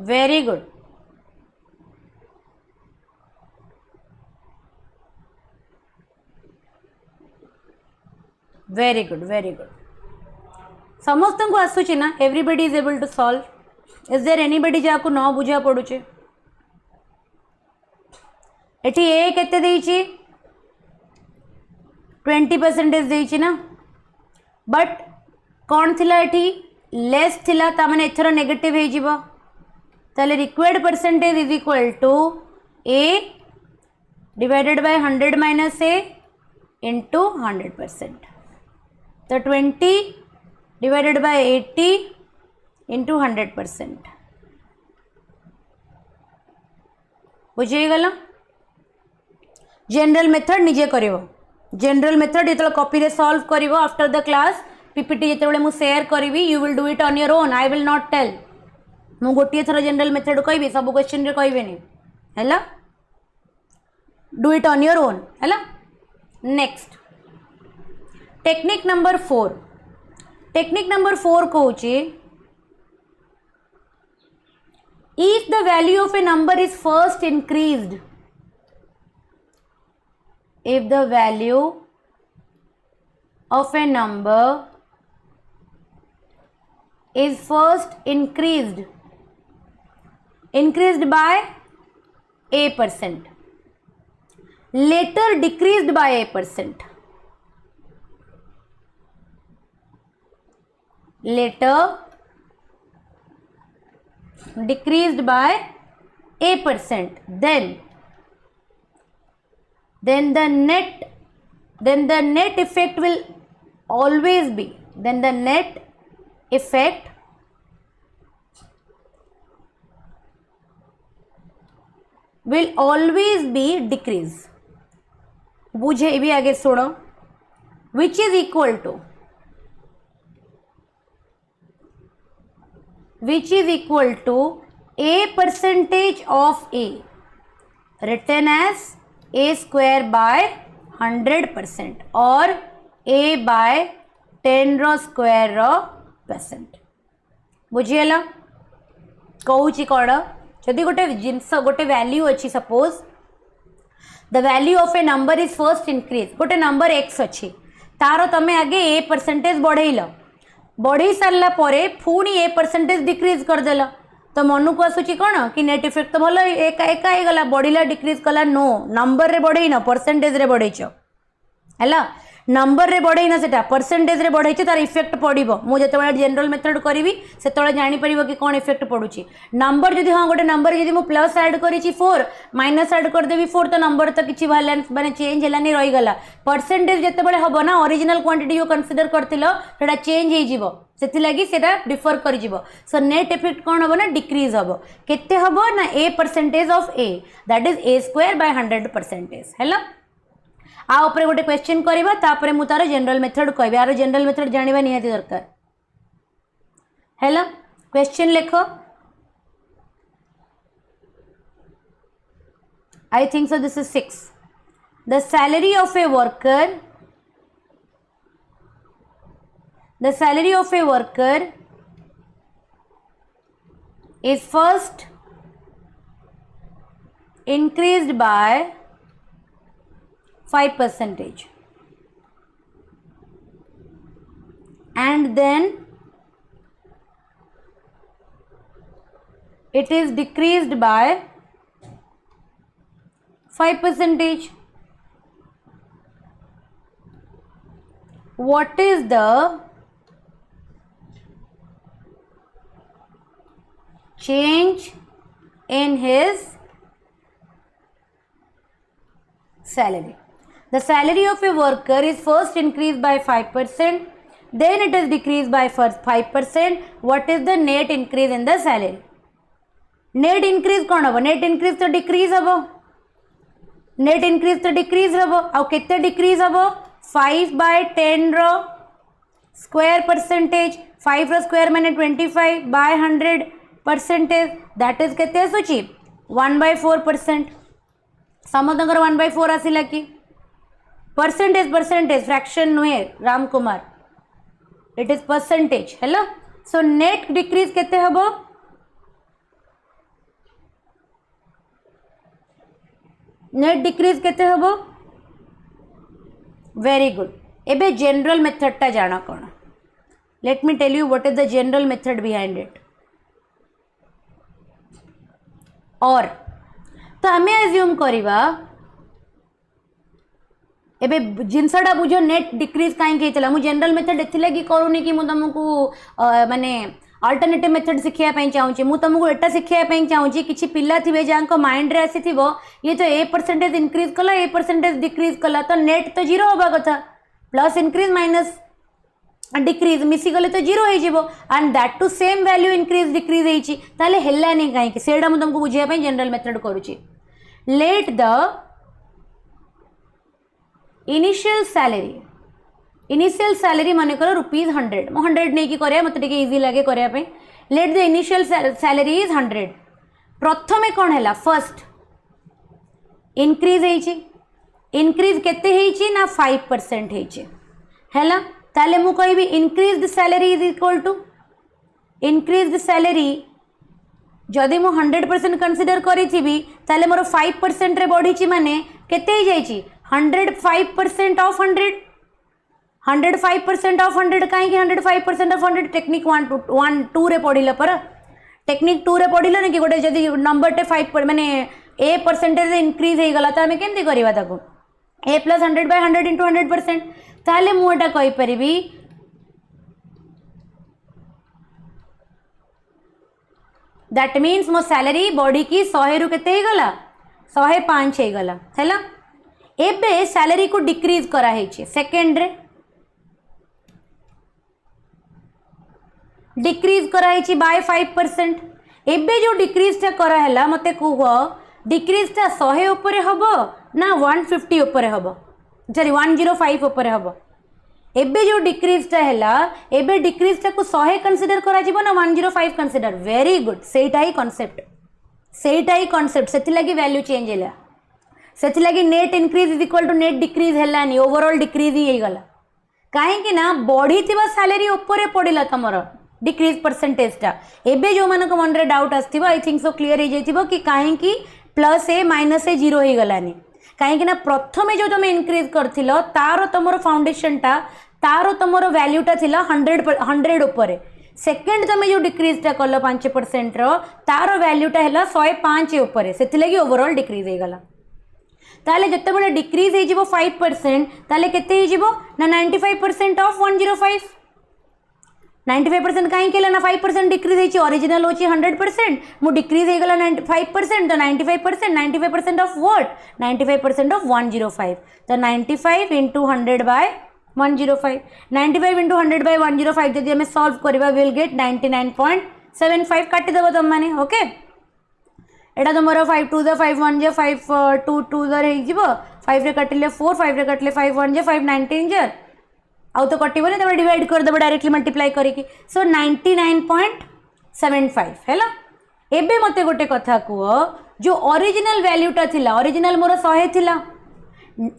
Very good. Very good, very good. समस्त को आसुची ना? Everybody is able to solve. Is there anybody जाको न बुझा पड़ुचे? एठी ए केते देइची? 20% देइची ना? बट कौन थिला एठी? लेस थिला ता माने एथरो नेगेटिव हे जिवो. ताले required percentage is equal to a divided by 100 minus a into 100%. तो 20 डिवाइडेड बाय 80 इंटू 100%. बुझीगला? जनरल मेथड निजे करिवो. जनरल मेथड जो कॉपी रे सॉल्व करिवो आफ्टर द क्लास पीपीटी जेतेबेले मु शेयर करिवि you will do it on your own. I will not tell. मु गोटे थर जनरल मेथड कहबी सब क्वेश्चन रे कहबेनी हैला. Do it on your own हैला. Next technique number 4. Technique number 4 कहूची if the value of a number is first increased. If the value of a number is first increased by a%, later decreased by a%, later decreased by a%, then the net effect will always be, then the net effect will always be decrease. बुझे भी आगे सुनो. which is equal to a percentage of a written as a square by 100% or a by 10 row square row percent. बुझीगला? कहूची कौन जदि गोटे जिनस गोटे value अच्छी suppose the value of a number is first increase. गोटे नंबर एक्स अच्छी तार तमें आगे ए परसेंटेज बढ़ेल बढ़ई सारा पुणी ए परसेंटेज डिक्रीज करदेल तो मन को आसूची कौन कि नेट इफेक्ट तो भल एका गला बढ़ला डिक्रीज कला. नो नंबर रे बढ़ई न परसेंटेज रे बढ़ईच है. नंबर रे बढ़ई ना सेटा परसेंटेज रे बढ़ई तार इफेक्ट पड़ो. मुझे जनरल मेथड करी से जापर कि कौन इफेक्ट पड़ुची. नंबर जदि हाँ गोटे नंबर जदि मु प्लस ऐड करी 4 माइनस ऐड करदेवी 4 तो नंबर तो किसी बैलेंस माने चेंज है रहीगला. परसेंटेज जितेबाला हम ना ओरिजिनल क्वांटिटी जो कनसीडर करता चेंज हो से लगी सेटा डिफर कर. सो नेट इफेक्ट कौन हम ना डिक्रीज हम केते हम ना a percentage of A that is A square by 100% है. आ ऊपर गोटे क्वेश्चन करवा तापर मु तार जनरल मेथड कहबी. यार जनरल मेथड जानिबा निहाती दरकार है. क्वेश्चन लिख. आई think so this is 6. The salary of a worker is first increased by 5% and then it is decreased by 5%. what is the change in his salary? The salary of a worker is first increased by 5%, then it is decreased by first 5%. What is the net increase in the salary? Net increase कौन हम? Net increase तो decrease हम. Net increase तो decrease हम. अब कितने decrease हम? 5/10 रो square percentage. 5 रो square मैंने 25/100 percentage. That is कितने सोची? 1/4%. समझो 1/4 आसिला की percentage fraction नुहे Ram Kumar. It is percentage. Hello. So net decrease कितने हबो? Net decrease केते हबो? Very good. एबे general method टा जाना कौन? Let me tell you what is the general method behind it. और तो हमें assume करिवा एबे जिनसटा बुझो नेट डिक्रीज काहे के चला मु जनरल मेथड एथिले कि करूनी कि मु तुमको माने अल्टरनेटिव मेथड सिखिया पई चाहूची मु तुमको एटा सिखिया पई चाहूची किछि पिल्ला थिबे जांको माइंड रे आसी थिबो ये तो ए परसेंटेज इंक्रीज कला ए परसेंटेज डिक्रीज कला तो नेट तो जीरो होबा कथा प्लस इंक्रीज माइनस डिक्रीज मिसी गले तो जीरो हो जिवो and that to same value increase decrease हेची ताले हेला नहीं काहे कि सेडा मु तुमको बुझिया पई जनरल मेथड करूची लेट द इनिशियल सैलरी मन कर ₹100 मो 100 नहीं कि करे मत टिके इजी लगे करे पे let the initial salary is 100 प्रथमे कौन है फर्स्ट इनक्रीज इनक्रीज केते हेची ना 5% हेची हैला ताले मु कहबी increase the salary is equal to increase the salary जदि मु 100% कंसीडर करी थी ताले मोर 5% रे बढ़ी माने केते ही जाइची 105% ऑफ 100 105% ऑफ 100 कहीं 105% ऑफ 100 टेक्निक 1-2 रे पढ़िला पर टेक्निक 2 रे पढ़िला ने कि गोटे जदि नंबर टे 5 माने ए परसेंटेज इंक्रीज हे गला त हमें केमती करबा ताको a + 100/100 * 100% ताले मु एटा कहि परिबी दैट मीन्स मो सैलरी बॉडी की 100 रु केते हे गला 105 हे गला हैला एबे सैलरी को डिक्रीज करा है सेकेंड रे डिक्रीज करा है बाय 5% एबे जो डिक्रीज टा करा हैला मते कुह डिक्रीज टा 100 ऊपर हबो ना 150 ऊपर हबो सॉरी 105 ऊपर हबो एबे जो डिक्रीज टा हैला एबे डिक्रीज टा को 100 कंसीडर करा जिवो ना 105 कंसीडर वेरी गुड सेटा ही कांसेप्ट सेति लागि वैल्यू चेंज हैला सेति लागि net increase is equal to net decrease हैलानी ओवरऑल डिक्रीज ही हे गला काहे कि ना बढ़ी थिबा सैलरी ऊपर पड़िला तमरो डिक्रीज परसेंटेज टा एबे जो मानको मन रे डाउट आस्थिबो आई थिंक सो क्लियर हे जैथिबो कि काहे कि plus a minus a zero हे गलानी काहे कि ना प्रथमे जो तुम इंक्रीज करथिलो तारो तमरो फाउंडेशन टा तारो तमरो वैल्यू टा थिला 100 ऊपर सेकेंड तुम जो डिक्रीज टा कलो 5% रो तारो वैल्यू टा हैला 105 ऊपर सेति लागि ओवरऑल डिक्रीज हे गला ताले जत्ते बडे डिक्रीज हे जिवो 5% ताले केते हे जिवो ना 95% ऑफ 105 95% काहे केला ना 5% डिक्रीज हेची ओरिजिनल होची 100% मु डिक्रीज हे गला 95% तो 95% ऑफ व्हाट 95% ऑफ 105 तो 95 * 100/105 95 * 100/105 जदि हमें सॉल्व करबा विल गेट 99.75 काटी देबो तुम माने okay Etah तुमरो 5 2 the 5 1 J 5 2 2 the हे जिवो 5 रे कटिले 4 5 रे कटिले 5 1 जे 5 19 जे आउ तो कटिबो ने तबे डिवाइड कर देबो डायरेक्टली मल्टीप्लाई करिकि सो 99.75 हैला एबे मते गोटे कथा को जो ओरिजिनल वैल्यू टा थिला ओरिजिनल मोर 100 थिला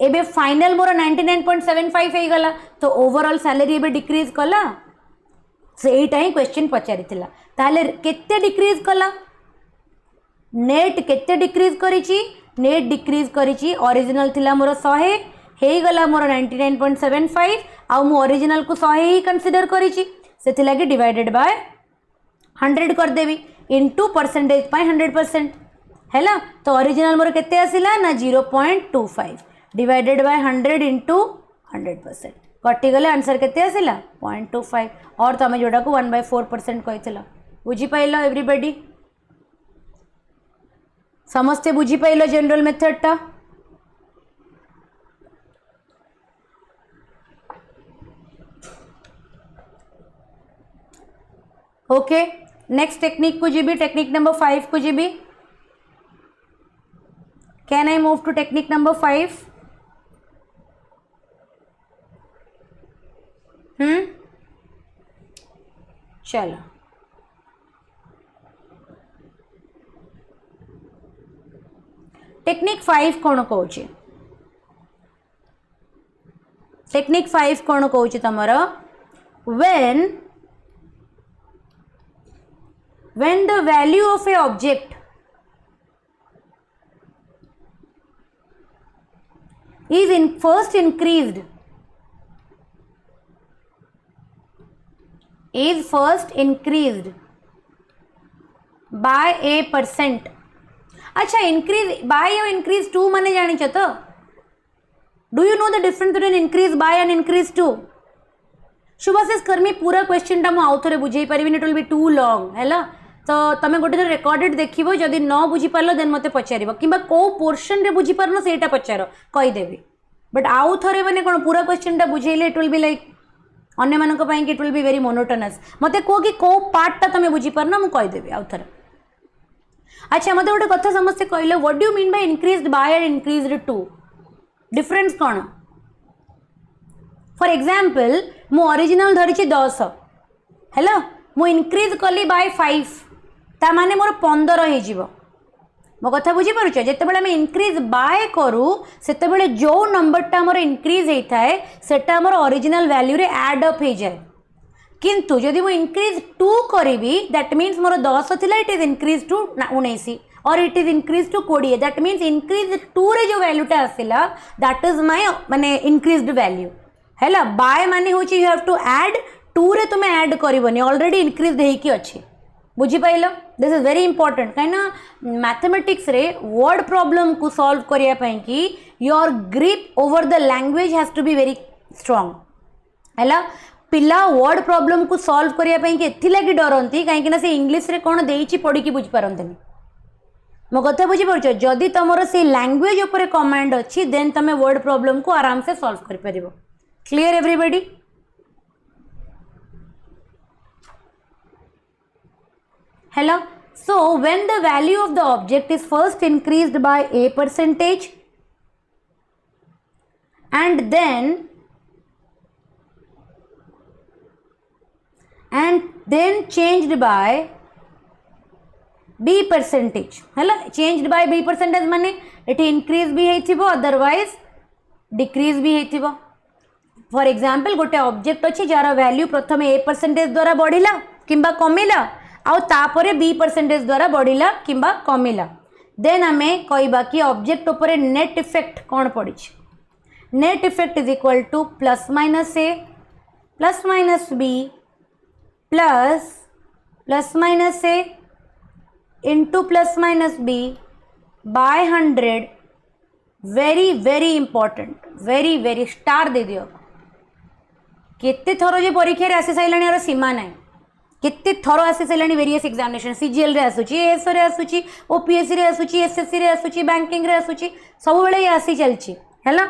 एबे फाइनल मोर 99.75 हे गला तो ओवरऑल सैलरी एबे डिक्रीज कला से एटा ही क्वेश्चन पचारि थिला ताले केते डिक्रीज कला नेट केते डिक्रीज करिची नेट डिक्रीज करिची ओरिजिनल थिला मोर 100 हे गला मोर 99.75 आ मु ओरिजिनल को 100 ही कंसीडर करिची सेति लागि डिवाइडेड बाय 100 कर देबी इनटू परसेंटेज बाय 100% हैला तो ओरिजिनल मोर केते आसिला ना 0.25 डिवाइडेड बाय 100 * 100% कटिगले आंसर केते आसिला 0.25 और तुम जोटा को 1/4% कही बुझीपाल एवरीबडी समस्ते बुझीपाल जनरल मेथड टा ओके नेक्स्ट टेक्निक को जीबी टेक्निक नंबर 5 को जीबी can I move to technique number 5 चलो टेक्निक 5 कौन कौच टेक्निक 5 कौन कौच तमर when the value of a object is first increased by a percent अच्छा increase by और increase to माने जानी तो do you know the difference between increase by and increase to शुभाशीष कर्मी पूरा क्वेश्चन टा आउ थे बुझे पारि it will be too long है तो तुम गोटे रेकर्डेड देखो जदि न बुझी पार देन मत पचार कि कौ पोर्शन रे बुझी पारन से पचार कहीदेवी बट आउ थे मैंने कौन पूरा क्वेश्चन टा बुझेले इट विल बी लाइक अन्य मानक it will be very monotonous मत कह कि कौ पार्ट टा तुम बुझी पारन मुझे कहीदेवी आउ थे अच्छा मत गोटे कथा समस्ते कहले what do mean by increased by and increased to difference कौन फॉर एग्जांपल मु ओरिजिनल धरी 10 है मु इंक्रीज कली बाय 5 ता माने मोर 15 हो मो कथा बुझीपार जितेबाला आम इंक्रीज बाय करूँ से जो नंबरटा मोर इंक्रीज होता है सेटा मोर ओरिजिनल वैल्यू रे एड अप हो जाए किंतु जदि मु इंक्रीज टू करी दैट मीन्स मोर 10 थिला इट इज इंक्रीज टू 19 और it is increase to 20 that means increase to रे जो वैल्यूटा आसला दैट इज माय माने इंक्रीज्ड वैल्यू है बाय माने होची you have to add to रे तुम ऐड करबनी ऑलरेडी इंक्रीज होईकी अच्छी बुझीपाल दिस इज वेरी इंपोर्टेंट कहीं मैथमेटिक्स रे वर्ड प्रॉब्लम को सॉल्व करिया पई कि your grip over the language has to be very strong है पिला वर्ड प्रॉब्लम को सॉल्व करिया पई कि एथि लागि डरंती कहीं ना से इंग्लिश रे कोन देइची पढ़ी की बुझी पारंतनी मो कथा बुझी पारछ जदि तमरो से लैंग्वेज ऊपर कमांड अच्छी देन तमे वर्ड प्रॉब्लम को आराम से सॉल्व कर परिबो clear everybody hello so when the value of the object is first increased by a percentage and then changed by b percentage है changed by b percentage माने eighty increase भी हेथिबो otherwise decrease भी हेथिबो for example गोटे object अच्छी jar value प्रथम a percentage द्वारा बढ़िला किंबा कमिला आउ तापरे बी परसेंटेज द्वारा बढ़िला किंबा कमिला देन आमे कहबा कि ऑब्जेक्ट ऊपर नेट इफेक्ट कौन पड़ी net effect is equal to plus minus a plus minus b plus minus a into plus minus b by 100 very very important very very star दे दियो केते थरो जे परीक्षा रे आसी साइलानी और सीमा नाही केते थरो आसी साइलानी वेरियस एग्जामिनेशन सीजीएल रे आसुची एएसओ रे आसुची ओपीएससी रे आसुची एसएससी रे आसुची बैंकिंग रे आसुची सब बेले आसी चलची हैला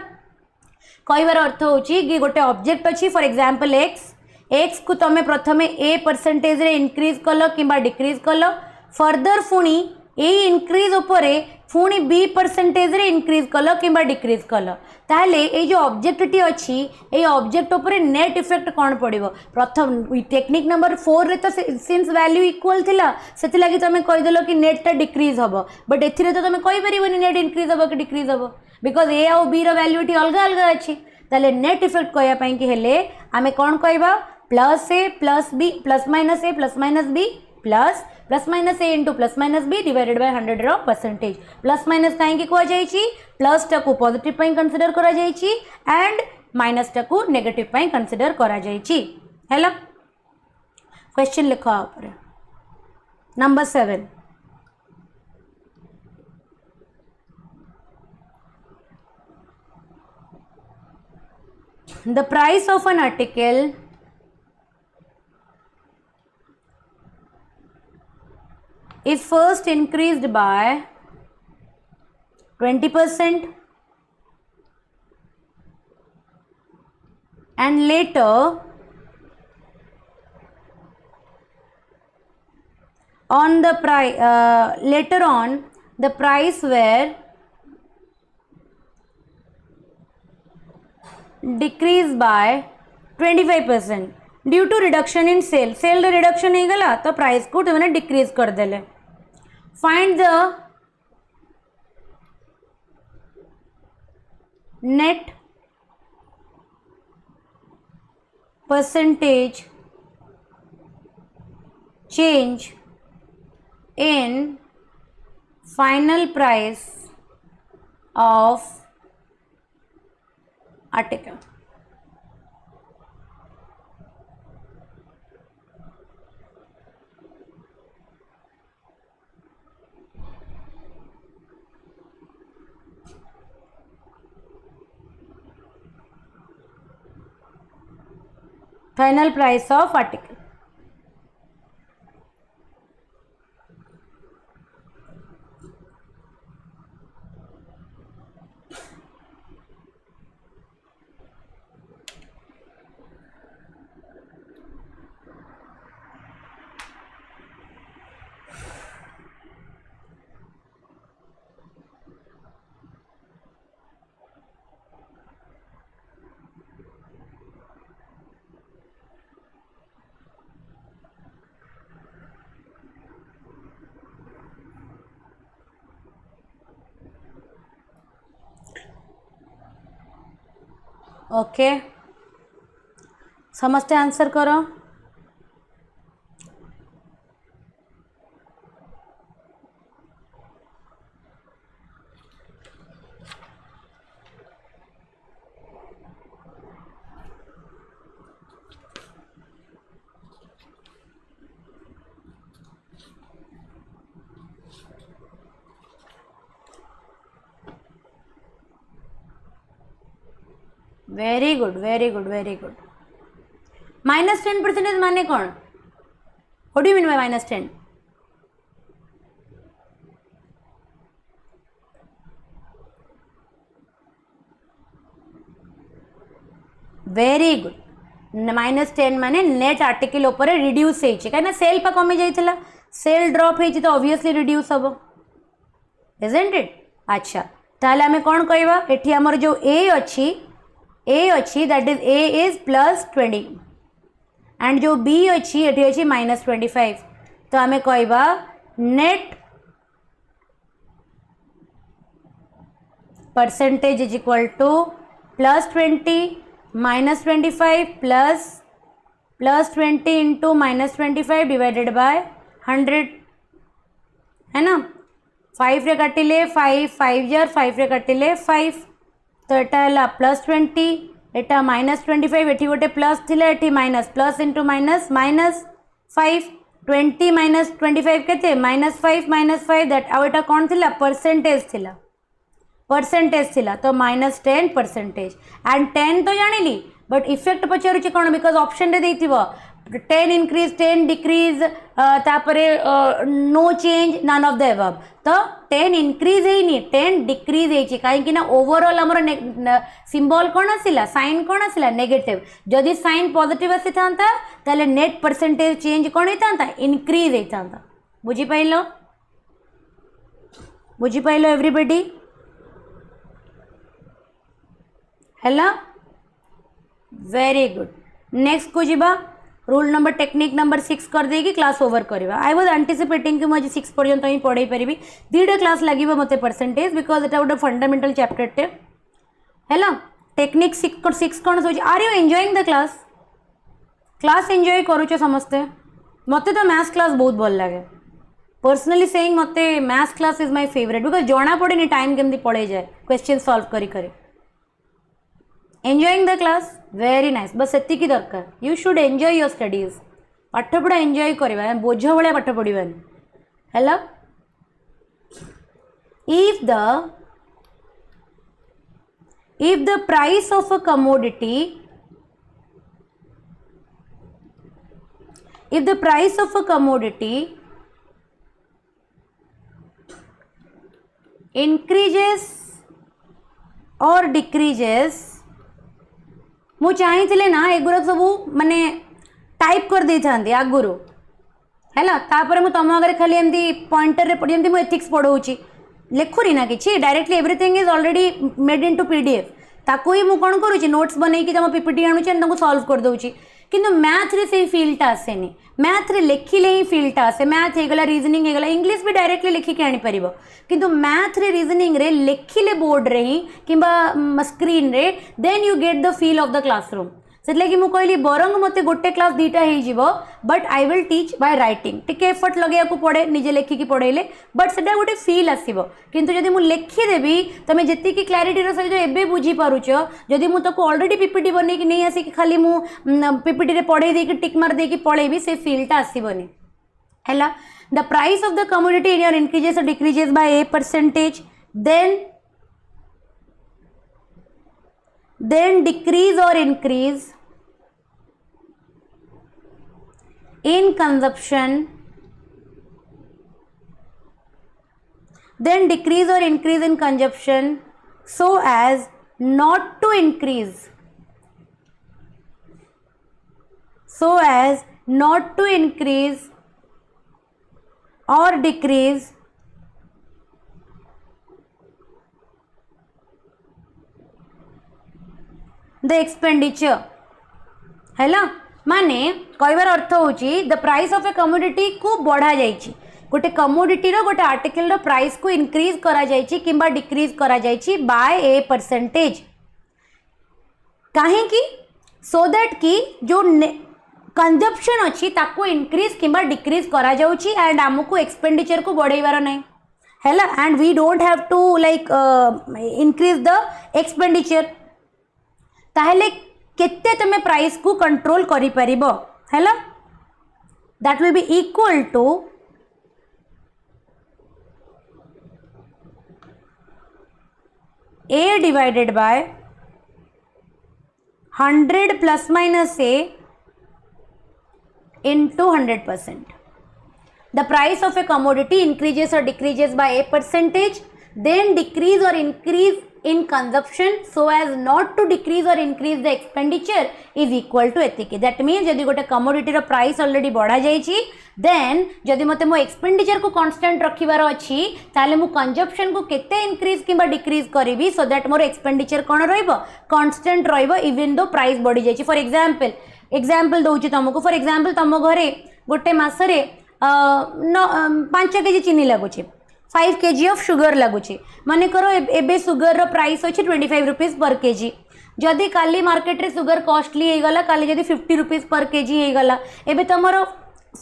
कहबार अर्थ होची कि गोटे ऑब्जेक्ट अछि फॉर एग्जांपल एक्स को तमे प्रथमे ए परसेंटेज रे इंक्रीज कलो किंबा डिक्रीज कलो फर्दर फुणी ए इंक्रीज उपरे फुणी बी परसेंटेज रे इंक्रीज कलो किंबा डिक्रीज कलो ताहले ए जो ऑब्जेक्ट टी अछि ए ऑब्जेक्ट उपरे नेट इफेक्ट कोन पड़िबो प्रथम टेक्निक नंबर 4 रे तो सिंस वैल्यू इक्वल थिला सेति लागि तमे कहि देलो कि नेट टा डिक्रीज हबो बट एथिरे तो तमे कहि परिबोनी नेट इंक्रीज हबो कि डिक्रीज हबो बिकॉज ए और बी रो वैल्यू टी अलग अलग अछि ताले नेट इफेक्ट कहया पई कि हेले आमे कोन कहबा plus a plus b plus minus b plus minus a into plus minus b divided by 100 रो परसेंटेज प्लस माइनस कहीं कह जाइए प्लस टाक पॉजिटिव कंसीडर करा जाइए एंड माइनस टाक नेगेटिव कंसीडर करा जाइए हैला क्वेश्चन लिखा ऊपर number 7 the price of an article is first increased by 20% and later on the later on the price were decreased by 25% due to reduction in sale sale reduction हो गला तो price को तुमने डिक्रीज कर देले find the net percentage change in final price of article final price of article okay समस्ते answer करो very good very good very good -10% माने कौन what do you mean by -10 very good -10 माने net article ऊपर reduce होइछि काना sale पा कमी जाइथिला सेल ड्रॉप होइछि तो ऑब्वियसली रिड्यूस हबो इजंट इट अच्छा ताले हमें कौन कहबा एठी हमर जो ए अच्छी that is a is +20 and जो बी अच्छी एटी अच्छी -25 तो आम कहबा net percentage is equal to +20 -25 +20 into -25 divided by 100 है ना 5 रे काटिले 5 5 जार 5 रे काटिले 5 तो यहाँ +20 एटा -25 एटी गोटे प्लस थिला eighty minus plus into minus -5 20 -25 केते -5 दैट आउ एटा कौन थिला परसेंटेज थिला तो -10% एंड 10 तो जानिली बट इफेक्ट पचारुचे कौन बिकॉज ऑप्शन रे देथिबो 10 इंक्रीज 10 डिक्रीज तापरे no change none of the above तो 10 इंक्रीज है 10 डिक्रीज है कहीं ना ओवरऑल आमर सिंबल कौन आसला साइन कौन आसला नेगेटिव जदि साइन पॉजिटिव आसी था ताले नेट परसेंटेज चेंज कौन होता इंक्रीज होता बुझीपाइल एवरीबॉडी है वेरी गुड नेक्स्ट को जीवा रूल नंबर टेक्निक नंबर 6 कर देगी क्लास ओवर करवा आई वाज एंटीसिपेटिंग कि मुझे 6 पर्यंत ही पढ़ाई पारि दुईटा क्लास लगे मत परसेंटेज बिकज एटा गोटे फंडामेंटल चैप्टर टे है टेक्निक 6 कौन सोच are you enjoying the class enjoy करुच समस्ते मत तो मैथ्स क्लास बहुत भल लगे पर्सनली सेइंग मत maths class is my favourite because जना पड़े टाइम केमती पड़े जाए क्वेश्चन सॉल्व करी enjoying the class very nice बस एतिकी दरकार you should enjoy your studies पाठ पढ़ा एंजॉय करवा बोझ भाया पाठ पढ़ानी है if the price of a commodity if the price of a commodity increases or decreases, मु चाहिए ना एगुरा सब माने टाइप कर दे था आगुरु है तापर मु तुम आगे खाली एमती पॉइंटर रे जमी मुझे एथिक्स पढ़ाऊँगी लिखुरी ना कि directly everything is already made into PDF ताकू ही मुझे कौन करुँची नोट्स बनई तुम पीपीटी आणुची सॉल्व कर दूची किंतु मैथ रे से फील्डटा आसेनी मैथ रे लिखिले ही फील्डटा आसे मैथ हेगला रीजनिंग हेगला इंग्लिश भी डायरेक्टली लिखिक आनी परिबो किंतु मैथ रे रीजनिंग रे लिखिले बोर्ड रे ही किंबा स्क्रीन रे then you get the feel of the classroom से लगी मु कहली बरंग मते गोटे क्लास दीटा हे जीवो but I will teach by writing टिके एफर्ट लगेया को पड़े निजे लेखिकी पढ़ेले बट सेटा गोटे फील आसीबो किंतु जदि मु लिखि देबी तमे जति की क्लैरिटी रो सहित एबे बुझी पारुचो जदि मु ताको ऑलरेडी पीपीटी बनै कि नहीं आसी कि खाली मु पीपीटी रे पढ़े दे कि टिक मार दे कि पढ़ेबी से फीलटा आसीबोनी हैला the price of the commodity in your increases or decreases by a%, then decrease or increase in consumption, then decrease or increase in consumption so as not to increase, so as not to increase or decrease the expenditure हैला माने कहबार अर्थ होची the price of A commodity को बढ़ा जाइछि गोटे commodity रो गोटे article रो price को increase करा जाइछि किंबा डिक्रीज करा जाइछि बाय a%, काहे कि सो दैट कि जो कंजप्शन अछि ताको इंक्रीज किंबा डिक्रीज करा जाउछि एंड हमको एक्सपेंडिचर को बढ़ेबार नै हैला and we don't have to like increase the expenditure ताहले केते तमे प्राइस को कंट्रोल करि परिबो हैला that will be equal to a divided by 100 plus minus a into 100%. The price of a commodity increases or decreases by a%, then decrease or increase in consumption so as not to decrease or increase the expenditure is equal to एतिकी. That means जदि गोटे commodity रो price already बढ़ा जाइछि then जदि मते मो expenditure को constant रखिबार अछि ताले मु consumption को केते increase किंबा decrease करिवि so that more expenditure cone रहइबो constant रहइबो even though price बढ़ी जाइछि. For example दउछि तुमको for example तुम घरे गोटे मासरे 5 केजी चीनी लागुछि 5 kg ऑफ शुगर लगुची माने करो एबे शुगर रो प्राइस अछि 25 रुपीस पर केजी जदि काली मार्केट रे शुगर कॉस्टली हे गला काली जदि 50 रुपीस पर केजी हे गला एबे तमरो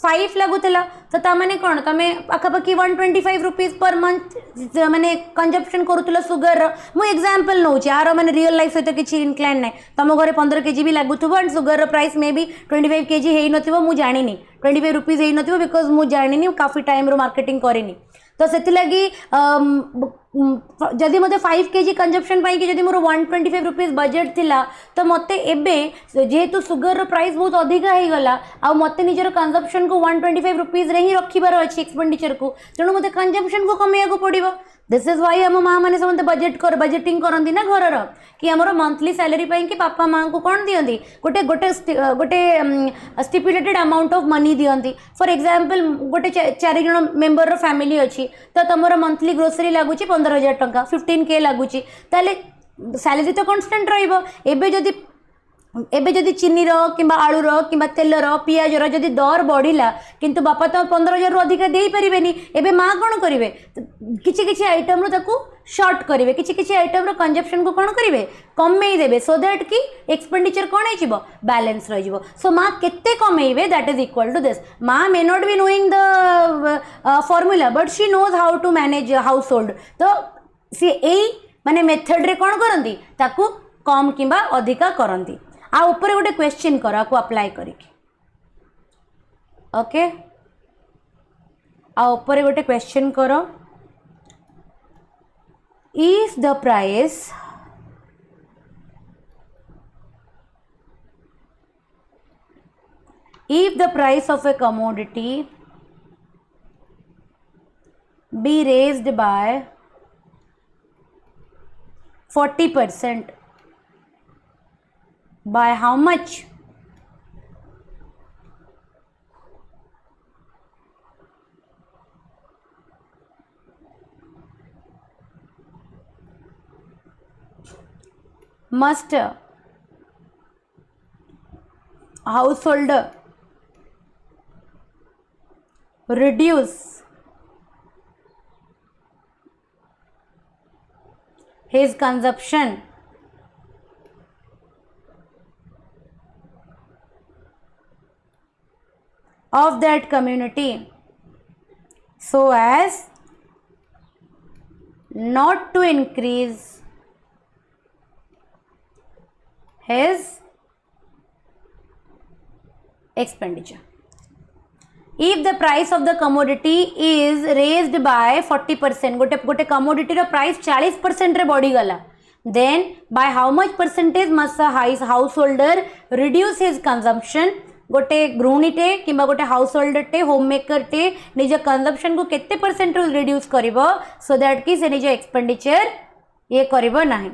5 लागुतला तो ता माने कोन तमे आखापाखी 125 रुपीस पर मंथ माने कंजप्शन करूतला शुगर मु एग्जांपल नउची आरो माने रियल लाइफ सहित किछि इनक्लाइन नै तम घरे 15 केजी भी लागुथबो एंड शुगर रो प्राइस मे बी 25 केजी हेई नथिबो मु जानिनी 25 रुपीस हेई नथिबो बिकॉज़ मु जानिनी काफी टाइम रो मार्केटिंग करिनी तो से लगी जदि मते 5 केजी कंजप्शन पाई कि जदि मोर 125 रुपीस बजेट थिला तो मते एबे जेहेतु शुगर रो प्राइस बहुत अधिका हे गला आ मते निजर कंजप्शन को 125 रुपीस रे ही रखिबार अछि एक्सपेंडिचर को तेणु मते कंजप्शन को कमेया को पड़िबो. दिस इज व्हाई हम माँ मैंने समझते बजेटिंग करती ना घर कि आमर मंथली सैलरी पाई कि पापा माँ को कौन दियंती गोटे गोटे गोटे स्टिपुलेटेड अमाउंट ऑफ मनी दियंती. फॉर एग्जांपल गोटे 4 जन मेंबर रो फैमिली अच्छी तो तुम मंथली ग्रोसरी लगुच 15,000 टंका 15K लगुच ताले सैलरी तो कांस्टेंट रहिबो. एबे जदि चीनी रो किंबा आलू रो किंबा तेल रो पियाज रो जदि दर बढ़िला किंतु बापा तो 15,000 रु अधिक दे परिबेनी एबे माँ कौन करिवे किछि किछि आइटम रो ताकू शॉर्ट करिवे किछि किछि आइटम रो कंजप्शन को कौन करिवे कमेई देबे सो दैट कि एक्सपेंडिचर कौन आइजिबो बैलेंस रहिबो. सो माँ केते कमेइबे that is equal to this. माँ may not be knowing the formula but she knows how to manage household. तो सी एई माने मेथड रे कौन करंती ताकू कम किंबा अधिका करंती. आ ऊपर गोटे क्वेश्चन कर आपको अप्लाई करिके ओके आ ऊपर गोटे क्वेश्चन कर if the price if the price of a commodity be raised by 40%, by how much? Must householder reduce his consumption of that community so as not to increase his expenditure. If the price of the commodity is raised by 40%, गोटे commodity रो price 40% रे बढ़ी गला, then by how much percentage must a householder reduce his consumption? गोटे गृहिणीटे कि गोटे householder टे home maker टे निज कंजम्पशन को केते परसेंट रिड्यूस करिवो सो दैट कि से निज एक्सपेंडिचर ये करिवो नाही.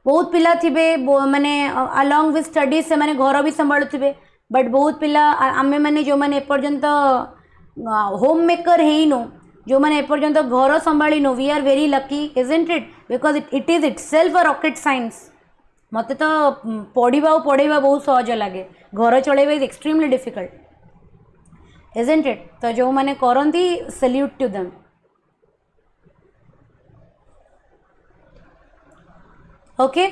बहुत पिला थिबे माने अलोंग विथ स्टडीज से माने घर भी संभाळु थिबे, बट बहुत पिला आमे माने जो माने एपर्यंत होम मेकर हेइनो, जो माने एपर्यंत घर संभाळिनो, we are very lucky isn't it, because it is itself a rocket science. मते तो पढ़ा बहुत सहज लगे, घर चलेबा is extremely difficult isn't it. तो जो माने करंती salute to them. Okay,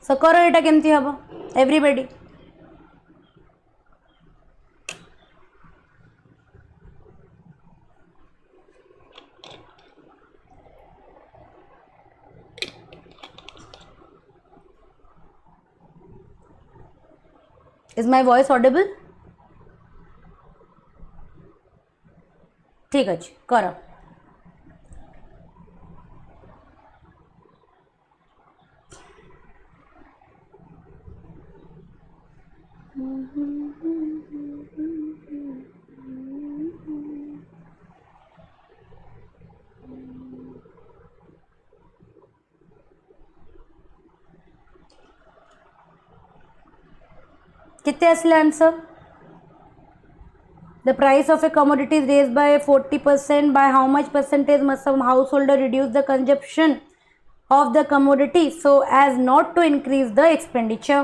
so करो एटा केमती हबो everybody. Is my voice audible? ठीक अच्छे करो. कितने असले answer? The price of a commodity is raised by 40%. By how much percentage must some householder reduce the consumption of the commodity so as not to increase the expenditure?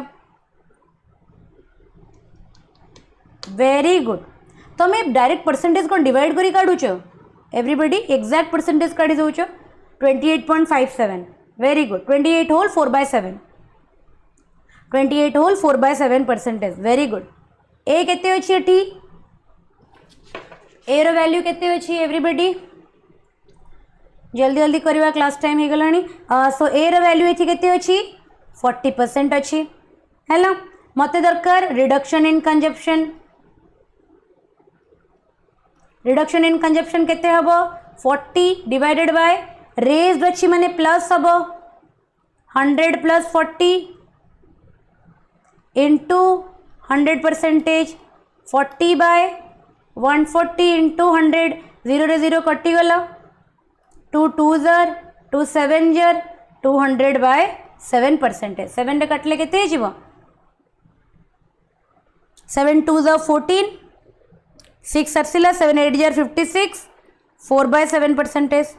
Very good. तो मैं direct percentage को divide करी काढू छो. Everybody exact percentage काढी दो छो. 28.57. Very good. 28 whole 4/7. 28 whole 4/7 percentage. Very good. ए केते अछि एठी? ए रो वैल्यू केते अछि एवरीबॉडी? जल्दी जल्दी करवा, क्लास टाइम हो गलानी. सो ए रो वैल्यू एठी केते अछि? 40% अछि. हैला मते दरकार reduction in consumption. Reduction in consumption केते हबो? 40 डिवाइडेड बाय रेज्ड अछि माने प्लस हबो 100 plus 40 into 100 percentage 40 by 140 into 100. 0 रे 0 कटि गला. 2 2 जार 2 7 जार 200 बाय 7 परसेंटेज. 7 रे कटले केते जीवो? 7 2 जार 14 6 आसिला 7 8 जार 56 4/7 परसेंटेज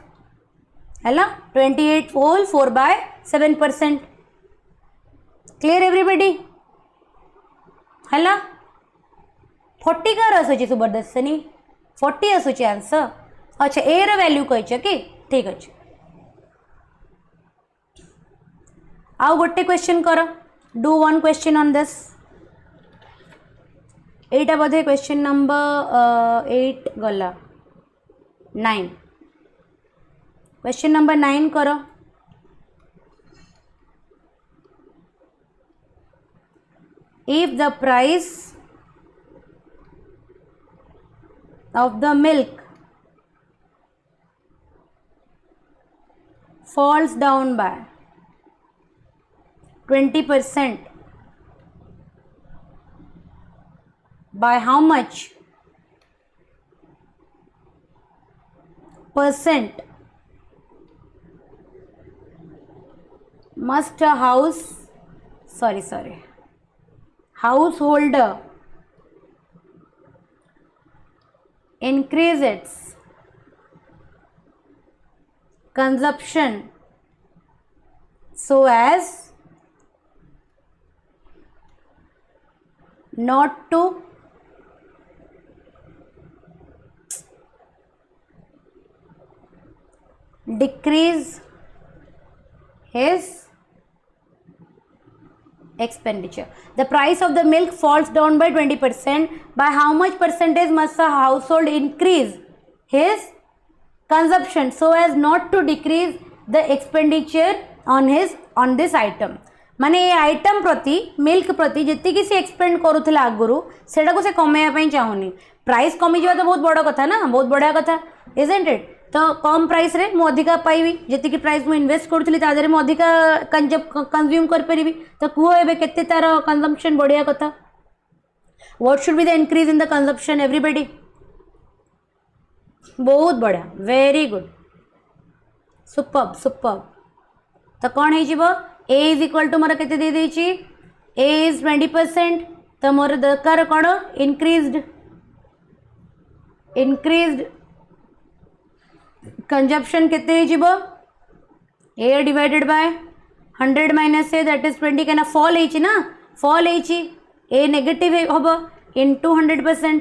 है ना. 28 होल 4/7%. क्लियर एवरीबॉडी है ना. 40 कार आसूची सुबरदर्शनी 40 आसूची आंसर. अच्छा ए रो वैल्यू कही कि ठीक अच्छे. आउ गोटे क्वेश्चन कर. Do one question on this. Etah Bodhe question number 8 गला 9. क्वेश्चन नंबर 9 करो. If the price of the milk falls down by 20%, by how much percent must a householder increase its consumption so as not to decrease his expenditure. The price of the milk falls down by 20%. By how much percentage must a household increase his consumption so as not to decrease the expenditure on this item? माने ये item प्रति milk प्रति जी सी expand करूला आगुरी से कमेवाई चाहूनी price कमी जा तो बहुत बड़ कथा ना बहुत बढ़िया कथा इजंट इट तो कम प्राइस रे मु अधिका पाइबी जी प्राइस मुझे इन्वेस्ट करूली तादे मुझे अधिका कंज्यूम करी तो कुह ए केते तार कंजम्पशन बढ़िया कथा what should be the increase in the consumption everybody बहुत बढ़िया वेरी गुड सुपर्ब सुपर्ब तो कौन हो ए इज इक्वल टू मोर केते दे देछि ए इज 20% तो मोर दरकार कौन इंक्रीज्ड कंजप्शन केते हो ए डिवाइडेड बाय 100 माइनस ए दैट इज 20 कहना फॉल होइछि ना फॉल होइछि ए नेगेटिव हम इंटू 100%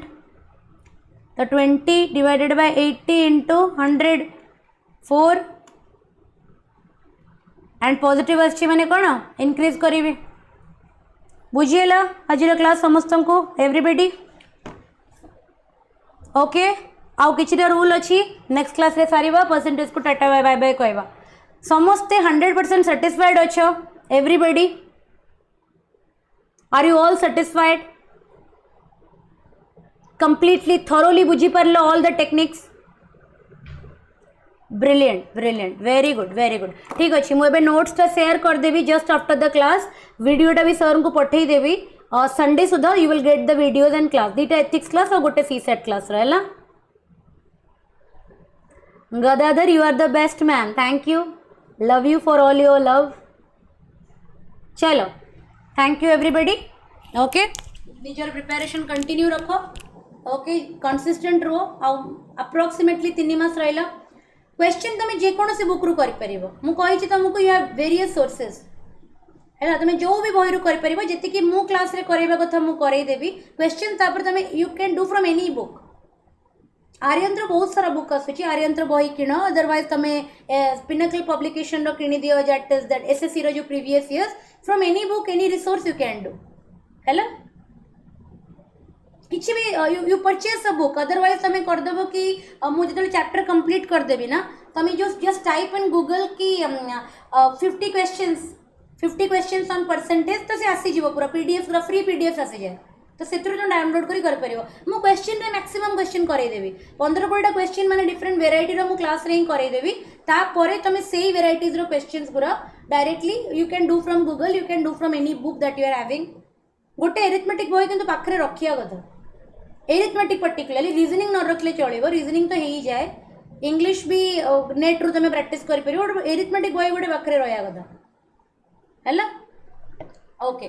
तो 20 divided by 80 into 100 4 and positive अच्छी मैंने कौन इनक्रीज करी बुझीगला आज क्लास समस्त को एवरीबॉडी ओके आउ कि रूल अच्छी नेक्स्ट क्लास रे सारिबा परसेंटेज को टाटा बाय बाय बाय कहवा समस्ते 100% सैटिस्फाइड अच्छो everybody are you all satisfied completely thoroughly बुझी पारल all the techniques brilliant brilliant very good ठीक अच्छे मुझे नोट्स शेयर करदेवी जस्ट आफ्टर द क्लास वीडियोटा भी सर को पठे देवी संडे सुधा you will get the videos and class दीटा एथिक्स क्लास और गोटे सी सेट क्लास रहा Gadadhar you are the best man thank you love you for all your love चलो थैंक यू एवरीबॉडी ओके निजर प्रिपरेशन कंटिन्यू रखो okay consistent रहो approximately 3 मास रहा question तुम जेकोसी बुक रु करी तुमको यू हैव वेरियस सोर्सेस है तुम जो भी बही कर जी मो क्लास रे करवा कथा मुझे करदेवी क्वेश्चन तुम you can do from any book आर्यंत्र बहुत सारा बुक आसूँ आर्यंत्र बही किण अदरवाइज तुम पिनाकल पब्लिकेशन किणी दियो दैट एसएससी रो जो previous years from any book any resource you can do है किसी भी you purchase a book otherwise तुम करदेव कि मुझे जो चैप्टर कंप्लीट करदेवी ना तुम जो जस्ट टाइप इन गूगल की 50 क्वेश्चंस ऑन परसेंटेज तो से आसीज पूरा पीडीएफ पूरा फ्री पीडीएफ आसी जाए तो से डाउनलोड कर मु क्वेश्चन रे मैक्सिमम क्वेश्चन करदेवी 15-20 क्वेश्चन माने डिफरेंट वेराइटी रो मु क्लास रे ही करदेवी तापर तुम से वेराइटीज रो क्वेश्चंस पूरा directly you can do from Google you can do from any book that you are having गोटे एरिथमेटिक बही किंतु पाखरे रखिया कथा एरिथमेटिक पर्टिकुलरली रीजनिंग न रखले चलो रीजनिंग तो हो जाए इंग्लिश भी नेट रू तुम प्रैक्टिस कर एरिथमेटिक बही गोटे पाखे रहा कथा है ओके